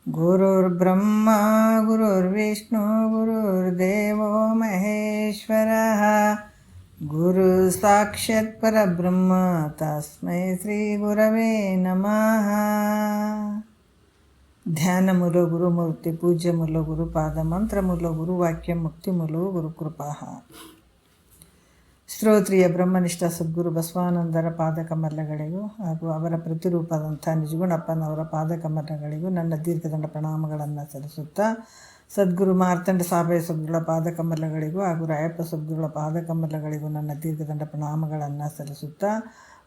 ಗುರುರ್ಬ್ರಹ್ಮ ಗುರುರ್ವಿಷ್ಣು ಗುರುರ್ದೇವೋ ಮಹೇಶ್ವರಃ ಗುರು ಸಾಕ್ಷಾತ್ ಪರಬ್ರಹ್ಮ ತಸ್ಮೈ ಶ್ರೀ ಗುರವೇ ನಮಃ. ಧ್ಯಾನ ಮೂಲ ಗುರುಮೂರ್ತಿ ಪೂಜ್ಯ ಮೂಲ ಗುರುಪಾದ ಮಂತ್ರ ಮೂಲ ಗುರುವಾಕ್ಯ ಮುಕ್ತಿ ಮೂಲ ಗುರುಕೃಪಾ. ಶ್ರೋತ್ರಿಯ ಬ್ರಹ್ಮನಿಷ್ಠ ಸದ್ಗುರು ಬಸವಾನಂದರ ಪಾದಕಮಲಗಳಿಗೂ ಹಾಗೂ ಅವರ ಪ್ರತಿರೂಪದಂಥ ನಿಜಗುಣಪ್ಪನವರ ಪಾದಕಮಲಗಳಿಗೂ ನನ್ನ ದೀರ್ಘದಂಡ ಪ್ರಣಾಮಗಳನ್ನು ಸಲ್ಲಿಸುತ್ತಾ, ಸದ್ಗುರು ಮಾರ್ತಂಡ ಸಾಬಯ ಸದ್ಗುರುಗಳ ಪಾದಕಮಲಗಳಿಗೂ ಹಾಗೂ ರಾಯಪ್ಪ ಸದ್ಗುರುಗಳ ಪಾದಕಮಲಗಳಿಗೂ ನನ್ನ ದೀರ್ಘದಂಡ ಪ್ರಣಾಮಗಳನ್ನು ಸಲ್ಲಿಸುತ್ತಾ,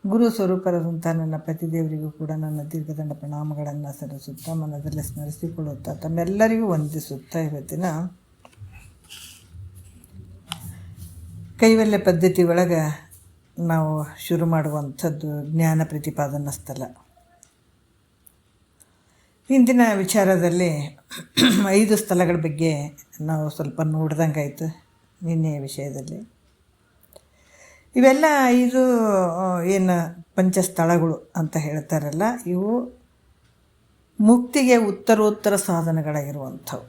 ಗುರು ಸ್ವರೂಪರಾದಂಥ ನನ್ನ ಪ್ರತಿದೇವರಿಗೂ ಕೂಡ ನನ್ನ ದೀರ್ಘದಂಡ ಪ್ರಣಾಮಗಳನ್ನು ಸಲ್ಲಿಸುತ್ತಾ, ಮನದಲ್ಲಿ ಸ್ಮರಿಸಿಕೊಳ್ಳುತ್ತಾ, ತಮ್ಮೆಲ್ಲರಿಗೂ ವಂದಿಸುತ್ತಾ ಇವತ್ತಿನ ಕೈವಲ್ಯ ಪದ್ಧತಿ ಒಳಗೆ ನಾವು ಶುರು ಮಾಡುವಂಥದ್ದು ಜ್ಞಾನ ಪ್ರತಿಪಾದನಾ ಸ್ಥಳ. ಇಂದಿನ ವಿಚಾರದಲ್ಲಿ 5 ಸ್ಥಳಗಳ ಬಗ್ಗೆ ನಾವು ಸ್ವಲ್ಪ ನೋಡ್ದಂಗಾಯಿತು ನಿನ್ನೆಯ ವಿಷಯದಲ್ಲಿ. ಇವೆಲ್ಲ 5 ಏನು ಪಂಚಸ್ಥಳಗಳು ಅಂತ ಹೇಳ್ತಾರಲ್ಲ, ಇವು ಮುಕ್ತಿಗೆ ಉತ್ತರೋತ್ತರ ಸಾಧನಗಳಾಗಿರುವಂಥವು.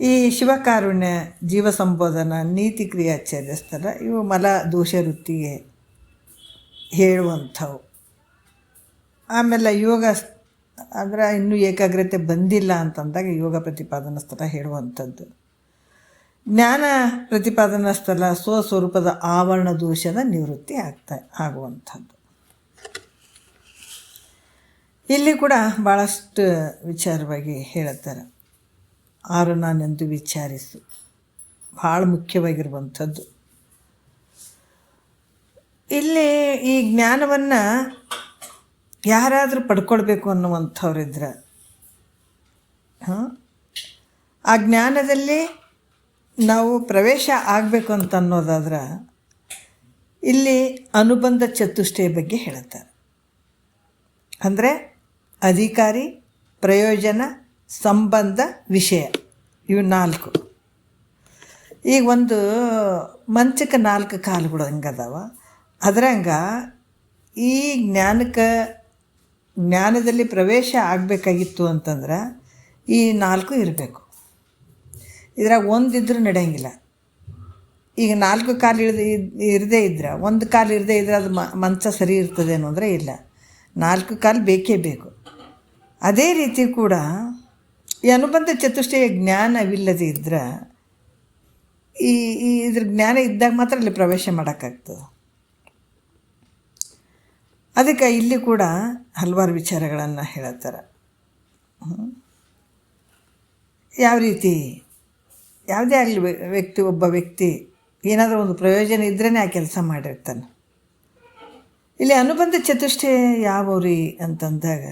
ಈ ಶಿವಕಾರುಣ್ಯ, ಜೀವ ಸಂಬೋಧನ, ನೀತಿ ಕ್ರಿಯಾಚಾರ್ಯ ಸ್ಥಳ ಇವು ಮಲ ದೋಷ ವೃತ್ತಿಗೆ ಹೇಳುವಂಥವು. ಆಮೇಲೆ ಯೋಗ ಅಂದರೆ ಇನ್ನೂ ಏಕಾಗ್ರತೆ ಬಂದಿಲ್ಲ ಅಂತಂದಾಗ ಯೋಗ ಪ್ರತಿಪಾದನಾ ಸ್ಥಳ ಹೇಳುವಂಥದ್ದು. ಜ್ಞಾನ ಪ್ರತಿಪಾದನಾ ಸ್ಥಳ ಸ್ವಸ್ವರೂಪದ ಆವರಣ ದೋಷದ ನಿವೃತ್ತಿ ಆಗುವಂಥದ್ದು. ಇಲ್ಲಿ ಕೂಡ ಭಾಳಷ್ಟು ವಿಚಾರವಾಗಿ ಹೇಳುತ್ತಾರೆ. 6 ನಾನೆಂದು ವಿಚಾರಿಸು, ಭಾಳ ಮುಖ್ಯವಾಗಿರುವಂಥದ್ದು. ಇಲ್ಲಿ ಈ ಜ್ಞಾನವನ್ನು ಯಾರಾದರೂ ಪಡ್ಕೊಳ್ಬೇಕು ಅನ್ನುವಂಥವ್ರಿದ್ರೆ, ಆ ಜ್ಞಾನದಲ್ಲಿ ನಾವು ಪ್ರವೇಶ ಆಗಬೇಕು ಅಂತ ಅನ್ನೋದಾದ್ರೆ ಇಲ್ಲಿ ಅನುಬಂಧ ಚತುಷ್ಟಯ ಬಗ್ಗೆ ಹೇಳುತ್ತಾರೆ. ಅಂದರೆ ಅಧಿಕಾರಿ, ಪ್ರಯೋಜನ, ಸಂಬಂಧ, ವಿಷಯ, ಇವು 4. ಈಗ ಒಂದು ಮಂಚಕ್ಕೆ 4 ಕಾಲುಗಳು ಹಂಗದಾವ. ಅದ್ರಂಗ ಈ ಜ್ಞಾನದಲ್ಲಿ ಪ್ರವೇಶ ಆಗಬೇಕಾಗಿತ್ತು ಅಂತಂದ್ರೆ ಈ 4 ಇರಬೇಕು. ಇದ್ರಾಗ ಒಂದಿದ್ರೂ ನಡೆಯಂಗಿಲ್ಲ. ಈಗ 4 ಕಾಲು ಇರದೇ ಇದ್ರೆ, 1 ಕಾಲು ಇರದೇ ಇದ್ರೆ ಅದು ಮಂಚ ಸರಿ ಇರ್ತದೇನೋ ಅಂದರೆ ಇಲ್ಲ, 4 ಕಾಲು ಬೇಕೇ ಬೇಕು. ಅದೇ ರೀತಿ ಕೂಡ ಈ ಅನುಬಂಧ ಚತುಷ್ಟಯ ಜ್ಞಾನವಿಲ್ಲದೆ ಇದ್ರೆ ಇದ್ರ ಜ್ಞಾನ ಇದ್ದಾಗ ಮಾತ್ರ ಅಲ್ಲಿ ಪ್ರವೇಶ ಮಾಡೋಕ್ಕಾಗ್ತದೆ. ಅದಕ್ಕೆ ಇಲ್ಲಿ ಕೂಡ ಹಲವಾರು ವಿಚಾರಗಳನ್ನು ಹೇಳುತ್ತಾರೆ. ಯಾವ ರೀತಿ ಯಾವುದೇ ಆಗಲಿ ಒಬ್ಬ ವ್ಯಕ್ತಿ ಏನಾದರೂ ಒಂದು ಪ್ರಯೋಜನ ಇದ್ರೇ ಆ ಕೆಲಸ ಮಾಡಿರ್ತಾನೆ. ಇಲ್ಲಿ ಅನುಬಂಧ ಚತುಷ್ಟಯ ಯಾವ್ರಿ ಅಂತಂದಾಗ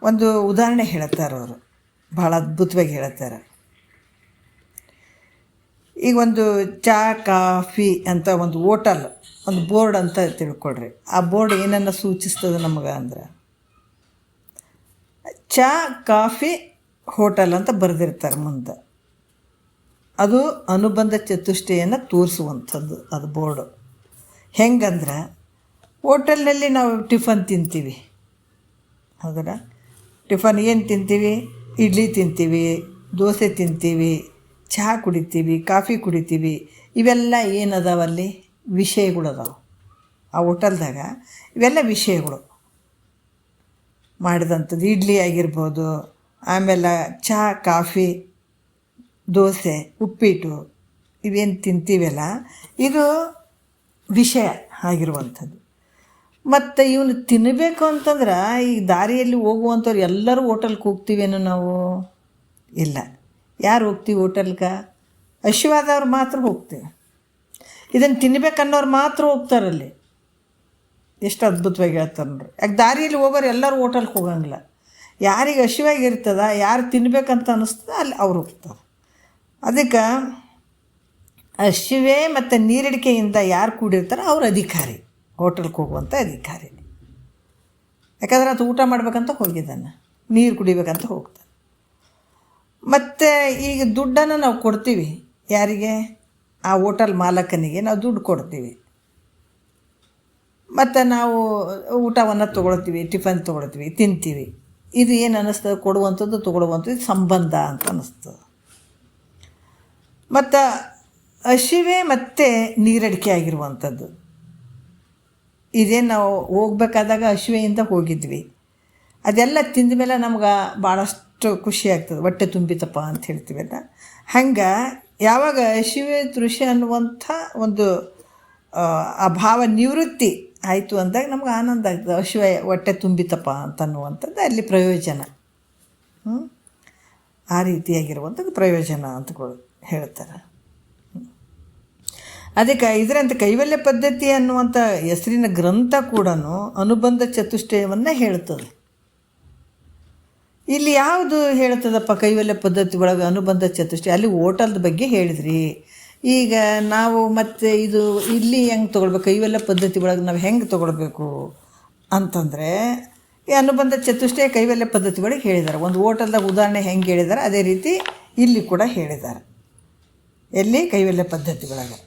ಒಂದು ಉದಾಹರಣೆ ಹೇಳುತ್ತಾರೆ ಅವರು, ಭಾಳ ಅದ್ಭುತವಾಗಿ ಹೇಳುತ್ತಾರೆ. ಈಗ ಒಂದು ಚಾ ಕಾಫಿ ಅಂತ ಒಂದು ಹೋಟಲ್, ಒಂದು ಬೋರ್ಡ್ ಅಂತ ತಿಳ್ಕೊಳ್ರಿ. ಆ ಬೋರ್ಡ್ ಏನನ್ನು ಸೂಚಿಸ್ತದೆ ನಮಗೆ ಅಂದ್ರೆ, ಚಾ ಕಾಫಿ ಹೋಟೆಲ್ ಅಂತ ಬರೆದಿರ್ತಾರೆ ಮುಂದೆ. ಅದು ಅನುಬಂಧ ಚತುಷ್ಟಯನ್ನು ತೋರಿಸುವಂಥದ್ದು ಅದು ಬೋರ್ಡು. ಹೆಂಗಂದ್ರೆ, ಹೋಟೆಲ್ನಲ್ಲಿ ನಾವು ಟಿಫನ್ ತಿಂತೀವಿ, ಹೌದಾ? ಟಿಫನ್ ಏನು ತಿಂತೀವಿ? ಇಡ್ಲಿ ತಿಂತೀವಿ, ದೋಸೆ ತಿಂತೀವಿ, ಚಹಾ ಕುಡಿತೀವಿ, ಕಾಫಿ ಕುಡಿತೀವಿ. ಇವೆಲ್ಲ ಏನದಾವಲ್ಲಿ ವಿಷಯಗಳು ಅದಾವೆ ಆ ಹೋಟೆಲ್ದಾಗ. ಇವೆಲ್ಲ ವಿಷಯಗಳು ಮಾಡಿದಂಥದ್ದು. ಇಡ್ಲಿ ಆಗಿರ್ಬೋದು, ಆಮೇಲೆ ಚಹಾ, ಕಾಫಿ, ದೋಸೆ, ಉಪ್ಪಿಟ್ಟು, ಇವೇನು ತಿಂತೀವಲ್ಲ ಇದು ವಿಷಯ ಆಗಿರುವಂಥದ್ದು. ಮತ್ತು ಇವನು ತಿನ್ನಬೇಕು ಅಂತಂದ್ರೆ ಈ ದಾರಿಯಲ್ಲಿ ಹೋಗುವಂಥವ್ರು ಎಲ್ಲರೂ ಹೋಟೆಲ್ಗೆ ಹೋಗ್ತೀವೇನೋ ನಾವು? ಇಲ್ಲ. ಯಾರು ಹೋಗ್ತೀವಿ ಹೋಟೆಲ್ಗೆ? ಹಸಿವಾದವ್ರು ಮಾತ್ರ ಹೋಗ್ತೀವಿ. ಇದನ್ನು ತಿನ್ಬೇಕನ್ನೋರು ಮಾತ್ರ ಹೋಗ್ತಾರಲ್ಲಿ. ಎಷ್ಟು ಅದ್ಭುತವಾಗಿ ಹೇಳ್ತಾರೆ ನೋಡ್ರಿ. ಯಾಕೆ ದಾರಿಯಲ್ಲಿ ಹೋಗೋರು ಎಲ್ಲರೂ ಹೋಟೆಲ್ಗೆ ಹೋಗಂಗಿಲ್ಲ. ಯಾರಿಗೆ ಹಸಿವಾಗಿರ್ತದ, ಯಾರು ತಿನ್ಬೇಕಂತ ಅನ್ನಿಸ್ತದೆ ಅಲ್ಲಿ ಅವ್ರು ಹೋಗ್ತಾರೆ. ಅದಕ್ಕೆ ಹಸಿವೆ ಮತ್ತು ನೀರಡಿಕೆಯಿಂದ ಯಾರು ಕೂಡಿರ್ತಾರೆ ಅವ್ರು ಅಧಿಕಾರಿ, ಹೋಟೆಲ್ಗೆ ಹೋಗುವಂಥ ಅಧಿಕಾರಿ. ಯಾಕಂದ್ರೆ ಅದು ಊಟ ಮಾಡ್ಬೇಕಂತ ಹೋಗಿದ್ದಾನೆ, ನೀರು ಕುಡಿಬೇಕಂತ ಹೋಗ್ತಾನೆ. ಮತ್ತು ಈಗ ದುಡ್ಡನ್ನು ನಾವು ಕೊಡ್ತೀವಿ ಯಾರಿಗೆ? ಆ ಹೋಟೆಲ್ ಮಾಲಕನಿಗೆ ನಾವು ದುಡ್ಡು ಕೊಡ್ತೀವಿ. ಮತ್ತು ನಾವು ಊಟವನ್ನು ತೊಗೊಳ್ತೀವಿ, ಟಿಫನ್ ತೊಗೊಳ್ತೀವಿ, ತಿಂತೀವಿ. ಇದು ಏನು ಅನ್ನಿಸ್ತದೆ? ಕೊಡುವಂಥದ್ದು ತೊಗೊಳ್ಳುವಂಥದ್ದು ಸಂಬಂಧ ಅಂತ ಅನ್ನಿಸ್ತದೆ. ಮತ್ತು ಹಸಿವೆ ಮತ್ತು ನೀರಡಿಕೆ ಆಗಿರುವಂಥದ್ದು. ಇದೇನು ನಾವು ಹೋಗ್ಬೇಕಾದಾಗ ಹಸಿವೆಯಿಂದ ಹೋಗಿದ್ವಿ, ಅದೆಲ್ಲ ತಿಂದ ಮೇಲೆ ನಮ್ಗೆ ಭಾಳಷ್ಟು ಖುಷಿ ಆಗ್ತದೆ, ಹೊಟ್ಟೆ ತುಂಬಿತಪ್ಪ ಅಂತ ಹೇಳ್ತೀವಲ್ಲ. ಹಂಗೆ ಯಾವಾಗ ಹಸಿವೆ ತೃಷೆ ಅನ್ನುವಂಥ ಒಂದು ಆ ಭಾವ ನಿವೃತ್ತಿ ಆಯಿತು ಅಂದಾಗ ನಮ್ಗೆ ಆನಂದ ಆಗ್ತದೆ. ಹಸಿವೆ ಹೊಟ್ಟೆ ತುಂಬಿತಪ್ಪ ಅಂತ ಅನ್ನುವಂಥದ್ದು ಅಲ್ಲಿ ಪ್ರಯೋಜನ. ಆ ರೀತಿಯಾಗಿರುವಂಥದ್ದು ಪ್ರಯೋಜನ ಅಂತ ಹೇಳ್ತಾರೆ. ಅದಕ್ಕೆ ಇದರಂತೆ ಕೈವಲ್ಯ ಪದ್ಧತಿ ಅನ್ನುವಂಥ ಹೆಸರಿನ ಗ್ರಂಥ ಕೂಡ ಅನುಬಂಧ ಚತುಷ್ಟಯವನ್ನು ಹೇಳ್ತದೆ. ಇಲ್ಲಿ ಯಾವುದು ಹೇಳ್ತದಪ್ಪ ಕೈವಲ್ಯ ಪದ್ಧತಿ ಒಳಗೆ ಅನುಬಂಧ ಚತುಷ್ಟಯ? ಅಲ್ಲಿ ಹೋಟೆಲ್ದ ಬಗ್ಗೆ ಹೇಳಿದ್ರಿ. ಈಗ ನಾವು ಮತ್ತು ಇದು ಇಲ್ಲಿ ಹೆಂಗೆ ತೊಗೊಳ್ಬೇಕು? ಕೈವಲ್ಯ ಪದ್ಧತಿ ಒಳಗೆ ನಾವು ಹೆಂಗೆ ತೊಗೊಳ್ಬೇಕು ಅಂತಂದರೆ ಈ ಅನುಬಂಧ ಚತುಷ್ಟಯ ಕೈವಲ್ಯ ಪದ್ಧತಿ ಒಳಗೆ ಹೇಳಿದ್ದಾರೆ. ಒಂದು ಹೋಟೆಲ್ದಾಗ ಉದಾಹರಣೆ ಹೆಂಗೆ ಹೇಳಿದ್ದಾರೆ ಅದೇ ರೀತಿ ಇಲ್ಲಿ ಕೂಡ ಹೇಳಿದ್ದಾರೆ. ಎಲ್ಲಿ? ಕೈವಲ್ಯ ಪದ್ಧತಿ ಒಳಗೆ.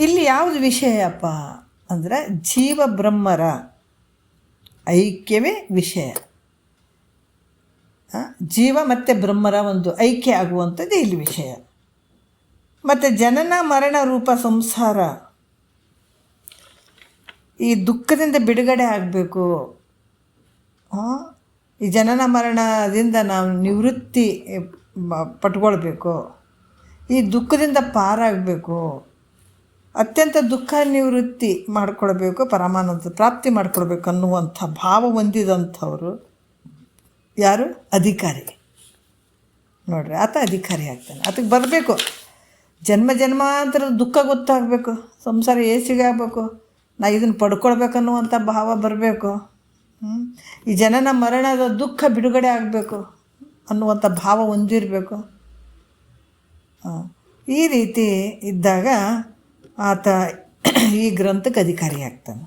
ಇಲ್ಲಿ ಯಾವುದು ವಿಷಯಪ್ಪ ಅಂದರೆ ಜೀವ ಬ್ರಹ್ಮರ ಐಕ್ಯವೇ ವಿಷಯ. ಜೀವ ಮತ್ತು ಬ್ರಹ್ಮರ ಒಂದು ಐಕ್ಯ ಆಗುವಂಥದ್ದು ಇಲ್ಲಿ ವಿಷಯ. ಮತ್ತು ಜನನ ಮರಣ ರೂಪ ಸಂಸಾರ, ಈ ದುಃಖದಿಂದ ಬಿಡುಗಡೆ ಆಗಬೇಕು. ಈ ಜನನ ಮರಣದಿಂದ ನಾವು ನಿವೃತ್ತಿ ಪಟ್ಕೊಳ್ಬೇಕು, ಈ ದುಃಖದಿಂದ ಪಾರಾಗಬೇಕು, ಅತ್ಯಂತ ದುಃಖ ನಿವೃತ್ತಿ ಮಾಡಿಕೊಳ್ಬೇಕು, ಪರಮಾನಂದ ಪ್ರಾಪ್ತಿ ಮಾಡಿಕೊಳ್ಬೇಕು ಅನ್ನುವಂಥ ಭಾವ ಹೊಂದಿದಂಥವರು ಯಾರು? ಅಧಿಕಾರಿ. ನೋಡ್ರಿ, ಆತ ಅಧಿಕಾರಿ ಆಗ್ತಾನೆ. ಅದಕ್ಕೆ ಬರಬೇಕು, ಜನ್ಮ ಜನ್ಮಾಂತರದ ದುಃಖ ಗೊತ್ತಾಗಬೇಕು, ಸಂಸಾರ ಆಗಬೇಕು, ನಾ ಇದನ್ನು ಪಡ್ಕೊಳ್ಬೇಕನ್ನುವಂಥ ಭಾವ ಬರಬೇಕು. ಈ ಜನನ ಮರಣದ ದುಃಖ ಬಿಡುಗಡೆ ಆಗಬೇಕು ಅನ್ನುವಂಥ ಭಾವ ಹೊಂದಿರಬೇಕು. ಈ ರೀತಿ ಇದ್ದಾಗ ಆತ ಈ ಗ್ರಂಥಕ್ಕೆ ಅಧಿಕಾರಿ ಆಗ್ತಾನೆ.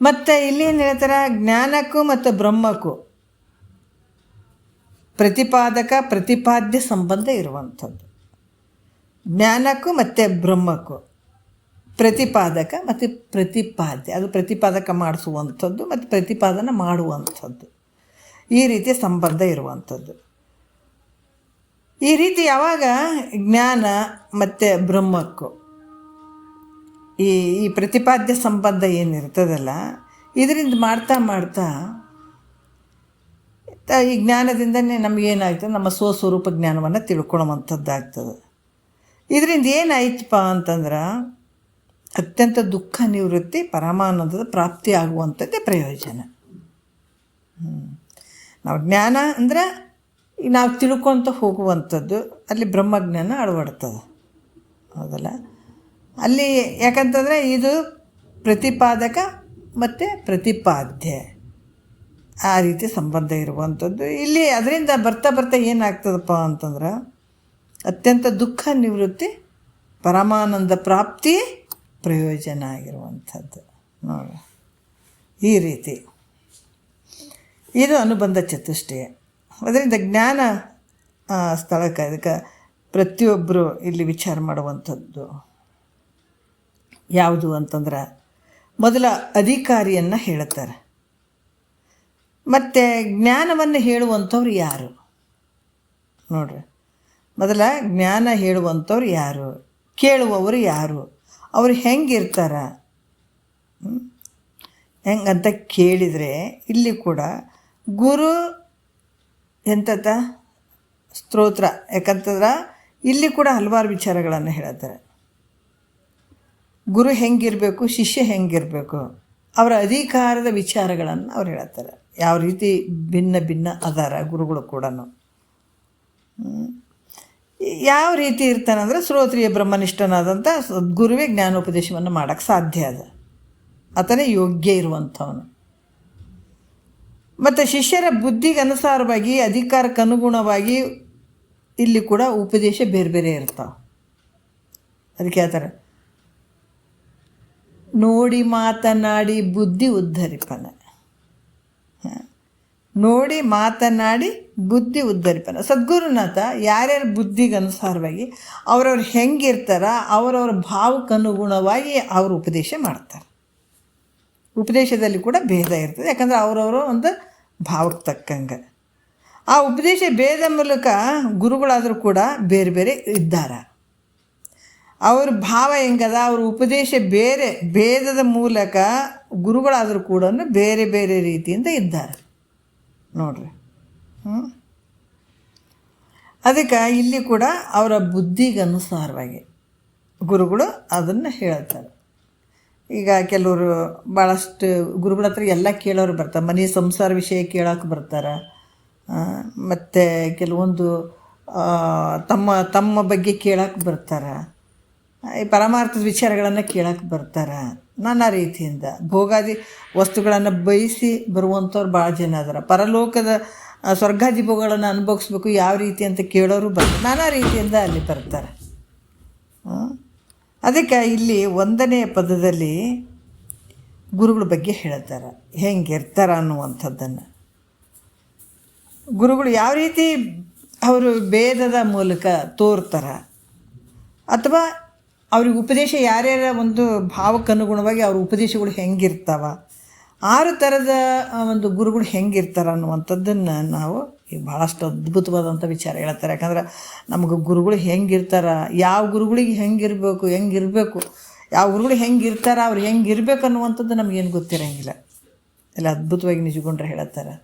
ಮತ್ತು ಇಲ್ಲೇನು ಹೇಳ್ತಾರೆ? ಜ್ಞಾನಕ್ಕೂ ಮತ್ತು ಬ್ರಹ್ಮಕ್ಕೂ ಪ್ರತಿಪಾದಕ ಪ್ರತಿಪಾದ್ಯ ಸಂಬಂಧ ಇರುವಂಥದ್ದು. ಜ್ಞಾನಕ್ಕೂ ಮತ್ತು ಬ್ರಹ್ಮಕ್ಕೂ ಪ್ರತಿಪಾದಕ ಮತ್ತು ಪ್ರತಿಪಾದ್ಯ, ಅದು ಪ್ರತಿಪಾದಕ ಮಾಡಿಸುವಂಥದ್ದು ಮತ್ತು ಪ್ರತಿಪಾದನೆ ಮಾಡುವಂಥದ್ದು, ಈ ರೀತಿಯ ಸಂಬಂಧ ಇರುವಂಥದ್ದು. ಈ ರೀತಿ ಯಾವಾಗ ಜ್ಞಾನ ಮತ್ತು ಬ್ರಹ್ಮಕ್ಕೂ ಈ ಪ್ರತಿಪಾದ್ಯ ಸಂಬಂಧ ಏನಿರ್ತದಲ್ಲ, ಇದರಿಂದ ಮಾಡ್ತಾ ಈ ಜ್ಞಾನದಿಂದನೇ ನಮಗೇನಾಗ್ತದೆ? ನಮ್ಮ ಸ್ವಸ್ವರೂಪ ಜ್ಞಾನವನ್ನು ತಿಳ್ಕೊಳ್ಳುವಂಥದ್ದಾಗ್ತದೆ. ಇದರಿಂದ ಏನಾಯ್ತಪ್ಪ ಅಂತಂದ್ರೆ ಅತ್ಯಂತ ದುಃಖ ನಿವೃತ್ತಿ, ಪರಮಾನಂದದ ಪ್ರಾಪ್ತಿ ಆಗುವಂಥದ್ದೇ ಪ್ರಯೋಜನ. ನಾವು ಜ್ಞಾನ ಅಂದರೆ ನಾವು ತಿಳ್ಕೊತ ಹೋಗುವಂಥದ್ದು, ಅಲ್ಲಿ ಬ್ರಹ್ಮಜ್ಞಾನ ಅಳವಡ್ತದೆ, ಹೌದಲ್ಲ? ಅಲ್ಲಿ ಯಾಕಂತಂದರೆ ಇದು ಪ್ರತಿಪಾದಕ ಮತ್ತು ಪ್ರತಿಪಾದ್ಯ, ಆ ರೀತಿ ಸಂಬಂಧ ಇರುವಂಥದ್ದು. ಇಲ್ಲಿ ಅದರಿಂದ ಬರ್ತಾ ಏನಾಗ್ತದಪ್ಪ ಅಂತಂದ್ರೆ ಅತ್ಯಂತ ದುಃಖ ನಿವೃತ್ತಿ, ಪರಮಾನಂದ ಪ್ರಾಪ್ತಿ ಪ್ರಯೋಜನ ಆಗಿರುವಂಥದ್ದು. ನೋಡಿ, ಈ ರೀತಿ ಇದು ಅನುಬಂಧ ಚತುಷ್ಟಯ. ಅದರಿಂದ ಜ್ಞಾನ ಸ್ಥಳಕ್ಕೆ ಅದಕ್ಕೆ ಪ್ರತಿಯೊಬ್ಬರು ಇಲ್ಲಿ ವಿಚಾರ ಮಾಡುವಂಥದ್ದು ಯಾವುದು ಅಂತಂದ್ರೆ ಮೊದಲ ಅಧಿಕಾರಿಯನ್ನು ಹೇಳುತ್ತಾರೆ. ಮತ್ತು ಜ್ಞಾನವನ್ನು ಹೇಳುವಂಥವ್ರು ಯಾರು? ನೋಡ್ರಿ, ಮೊದಲ ಜ್ಞಾನ ಹೇಳುವಂಥವ್ರು ಯಾರು, ಕೇಳುವವರು ಯಾರು, ಅವರು ಹೆಂಗಿರ್ತಾರೆ ಹೆಂಗಂತ ಕೇಳಿದರೆ ಇಲ್ಲಿ ಕೂಡ ಗುರು ಎಂತತ ಸ್ತೋತ್ರ. ಯಾಕಂತಂದ್ರೆ ಇಲ್ಲಿ ಕೂಡ ಹಲವಾರು ವಿಚಾರಗಳನ್ನು ಹೇಳ್ತಾರೆ. ಗುರು ಹೆಂಗಿರಬೇಕು, ಶಿಷ್ಯ ಹೆಂಗಿರಬೇಕು, ಅವರ ಅಧಿಕಾರದ ವಿಚಾರಗಳನ್ನು ಅವ್ರು ಹೇಳ್ತಾರೆ. ಯಾವ ರೀತಿ ಭಿನ್ನ ಅದಾರ ಗುರುಗಳು ಕೂಡ ಯಾವ ರೀತಿ ಇರ್ತಾನಂದ್ರೆ ಶ್ರೋತ್ರಿಯ ಬ್ರಹ್ಮನಿಷ್ಠನಾದಂಥ ಸದ್ಗುರುವೇ ಜ್ಞಾನೋಪದೇಶವನ್ನು ಮಾಡೋಕ್ಕೆ ಸಾಧ್ಯ ಅದ, ಆತನೇ ಯೋಗ್ಯ ಇರುವಂಥವನು. ಮತ್ತು ಶಿಷ್ಯರ ಬುದ್ಧಿಗೆ ಅನುಸಾರವಾಗಿ ಅಧಿಕಾರಕ್ಕೆ ಅನುಗುಣವಾಗಿ ಇಲ್ಲಿ ಕೂಡ ಉಪದೇಶ ಬೇರೆ ಬೇರೆ ಇರ್ತಾವೆ. ಅದಕ್ಕೆ ಹೇಳ್ತಾರೆ, ನೋಡಿ ಮಾತನಾಡಿ ಬುದ್ಧಿ ಉದ್ಧರಿಪನ. ನೋಡಿ ಮಾತನಾಡಿ ಬುದ್ಧಿ ಉದ್ಧರಿಪನ. ಸದ್ಗುರುನಾಥ ಯಾರ್ಯಾರ ಬುದ್ಧಿಗೆ ಅನುಸಾರವಾಗಿ ಅವ್ರವ್ರು ಹೆಂಗಿರ್ತಾರ ಅವರವ್ರ ಭಾವಕ್ಕನುಗುಣವಾಗಿ ಅವರು ಉಪದೇಶ ಮಾಡ್ತಾರೆ. ಉಪದೇಶದಲ್ಲಿ ಕೂಡ ಭೇದ ಇರ್ತದೆ, ಯಾಕಂದರೆ ಅವರವರು ಒಂದು ಭಾವಕ್ಕೆ ತಕ್ಕಂಗೆ ಆ ಉಪದೇಶ ಭೇದ ಮೂಲಕ ಗುರುಗಳಾದರೂ ಕೂಡ ಬೇರೆ ಬೇರೆ ಇದ್ದಾರೆ. ಅವ್ರ ಭಾವ ಹೆಂಗದ, ಅವ್ರ ಉಪದೇಶ ಬೇರೆ ಭೇದದ ಮೂಲಕ ಗುರುಗಳಾದರೂ ಕೂಡ ಬೇರೆ ಬೇರೆ ರೀತಿಯಿಂದ ಇದ್ದಾರೆ ನೋಡ್ರಿ. ಅದಕ್ಕೆ ಇಲ್ಲಿ ಕೂಡ ಅವರ ಬುದ್ಧಿಗೆ ಅನುಸಾರವಾಗಿ ಗುರುಗಳು ಅದನ್ನು ಹೇಳ್ತಾರೆ. ಈಗ ಕೆಲವರು ಭಾಳಷ್ಟು ಗುರುಗಳ ಹತ್ರ ಎಲ್ಲ ಕೇಳೋರು ಬರ್ತಾರೆ, ಮನೆ ಸಂಸಾರ ವಿಷಯ ಕೇಳೋಕೆ ಬರ್ತಾರೆ, ಮತ್ತು ಕೆಲವೊಂದು ತಮ್ಮ ಬಗ್ಗೆ ಕೇಳೋಕೆ ಬರ್ತಾರೆ, ಈ ಪರಮಾರ್ಥದ ವಿಚಾರಗಳನ್ನು ಕೇಳೋಕೆ ಬರ್ತಾರೆ. ನಾನಾ ರೀತಿಯಿಂದ ಭೋಗಾದಿ ವಸ್ತುಗಳನ್ನು ಬಯಸಿ ಬರುವಂಥವ್ರು ಭಾಳ ಜನ ಅದಾರ. ಪರಲೋಕದ ಸ್ವರ್ಗಾದಿ ಭೋಗಗಳನ್ನು ಅನುಭವಿಸ್ಬೇಕು ಯಾವ ರೀತಿ ಅಂತ ಕೇಳೋರು ಬರ್ತಾರೆ, ನಾನಾ ರೀತಿಯಿಂದ ಅಲ್ಲಿ ಬರ್ತಾರೆ. ಅದಕ್ಕೆ ಇಲ್ಲಿ 1ನೇ ಪದದಲ್ಲಿ ಗುರುಗಳ ಬಗ್ಗೆ ಹೇಳ್ತಾರೆ, ಹೆಂಗಿರ್ತಾರೆ ಅನ್ನುವಂಥದ್ದನ್ನು. ಗುರುಗಳು ಯಾವ ರೀತಿ ಅವರು ಭೇದದ ಮೂಲಕ ತೋರ್ತಾರೆ, ಅಥವಾ ಅವ್ರಿಗೆ ಉಪದೇಶ ಯಾರ್ಯಾರ ಒಂದು ಭಾವಕ್ಕನುಗುಣವಾಗಿ ಅವ್ರ ಉಪದೇಶಗಳು ಹೆಂಗಿರ್ತಾವ, 6 ಥರದ ಒಂದು ಗುರುಗಳು ಹೆಂಗಿರ್ತಾರೆ ಅನ್ನುವಂಥದ್ದನ್ನು ನಾವು ಈಗ ಭಾಳಷ್ಟು ಅದ್ಭುತವಾದಂಥ ವಿಚಾರ ಹೇಳ್ತಾರೆ. ಯಾಕಂದ್ರೆ ನಮಗೆ ಗುರುಗಳು ಹೆಂಗಿರ್ತಾರೆ, ಯಾವ ಗುರುಗಳಿಗೆ ಹೆಂಗಿರಬೇಕು, ಯಾವ ಗುರುಗಳು ಹೆಂಗಿರ್ತಾರೆ, ಅವ್ರು ಹೆಂಗಿರ್ಬೇಕು ಅನ್ನುವಂಥದ್ದು ನಮಗೇನು ಗೊತ್ತಿರೋಂಗಿಲ್ಲ. ಎಲ್ಲ ಅದ್ಭುತವಾಗಿ ನಿಜಗೊಂಡ್ರೆ ಹೇಳ್ತಾರೆ.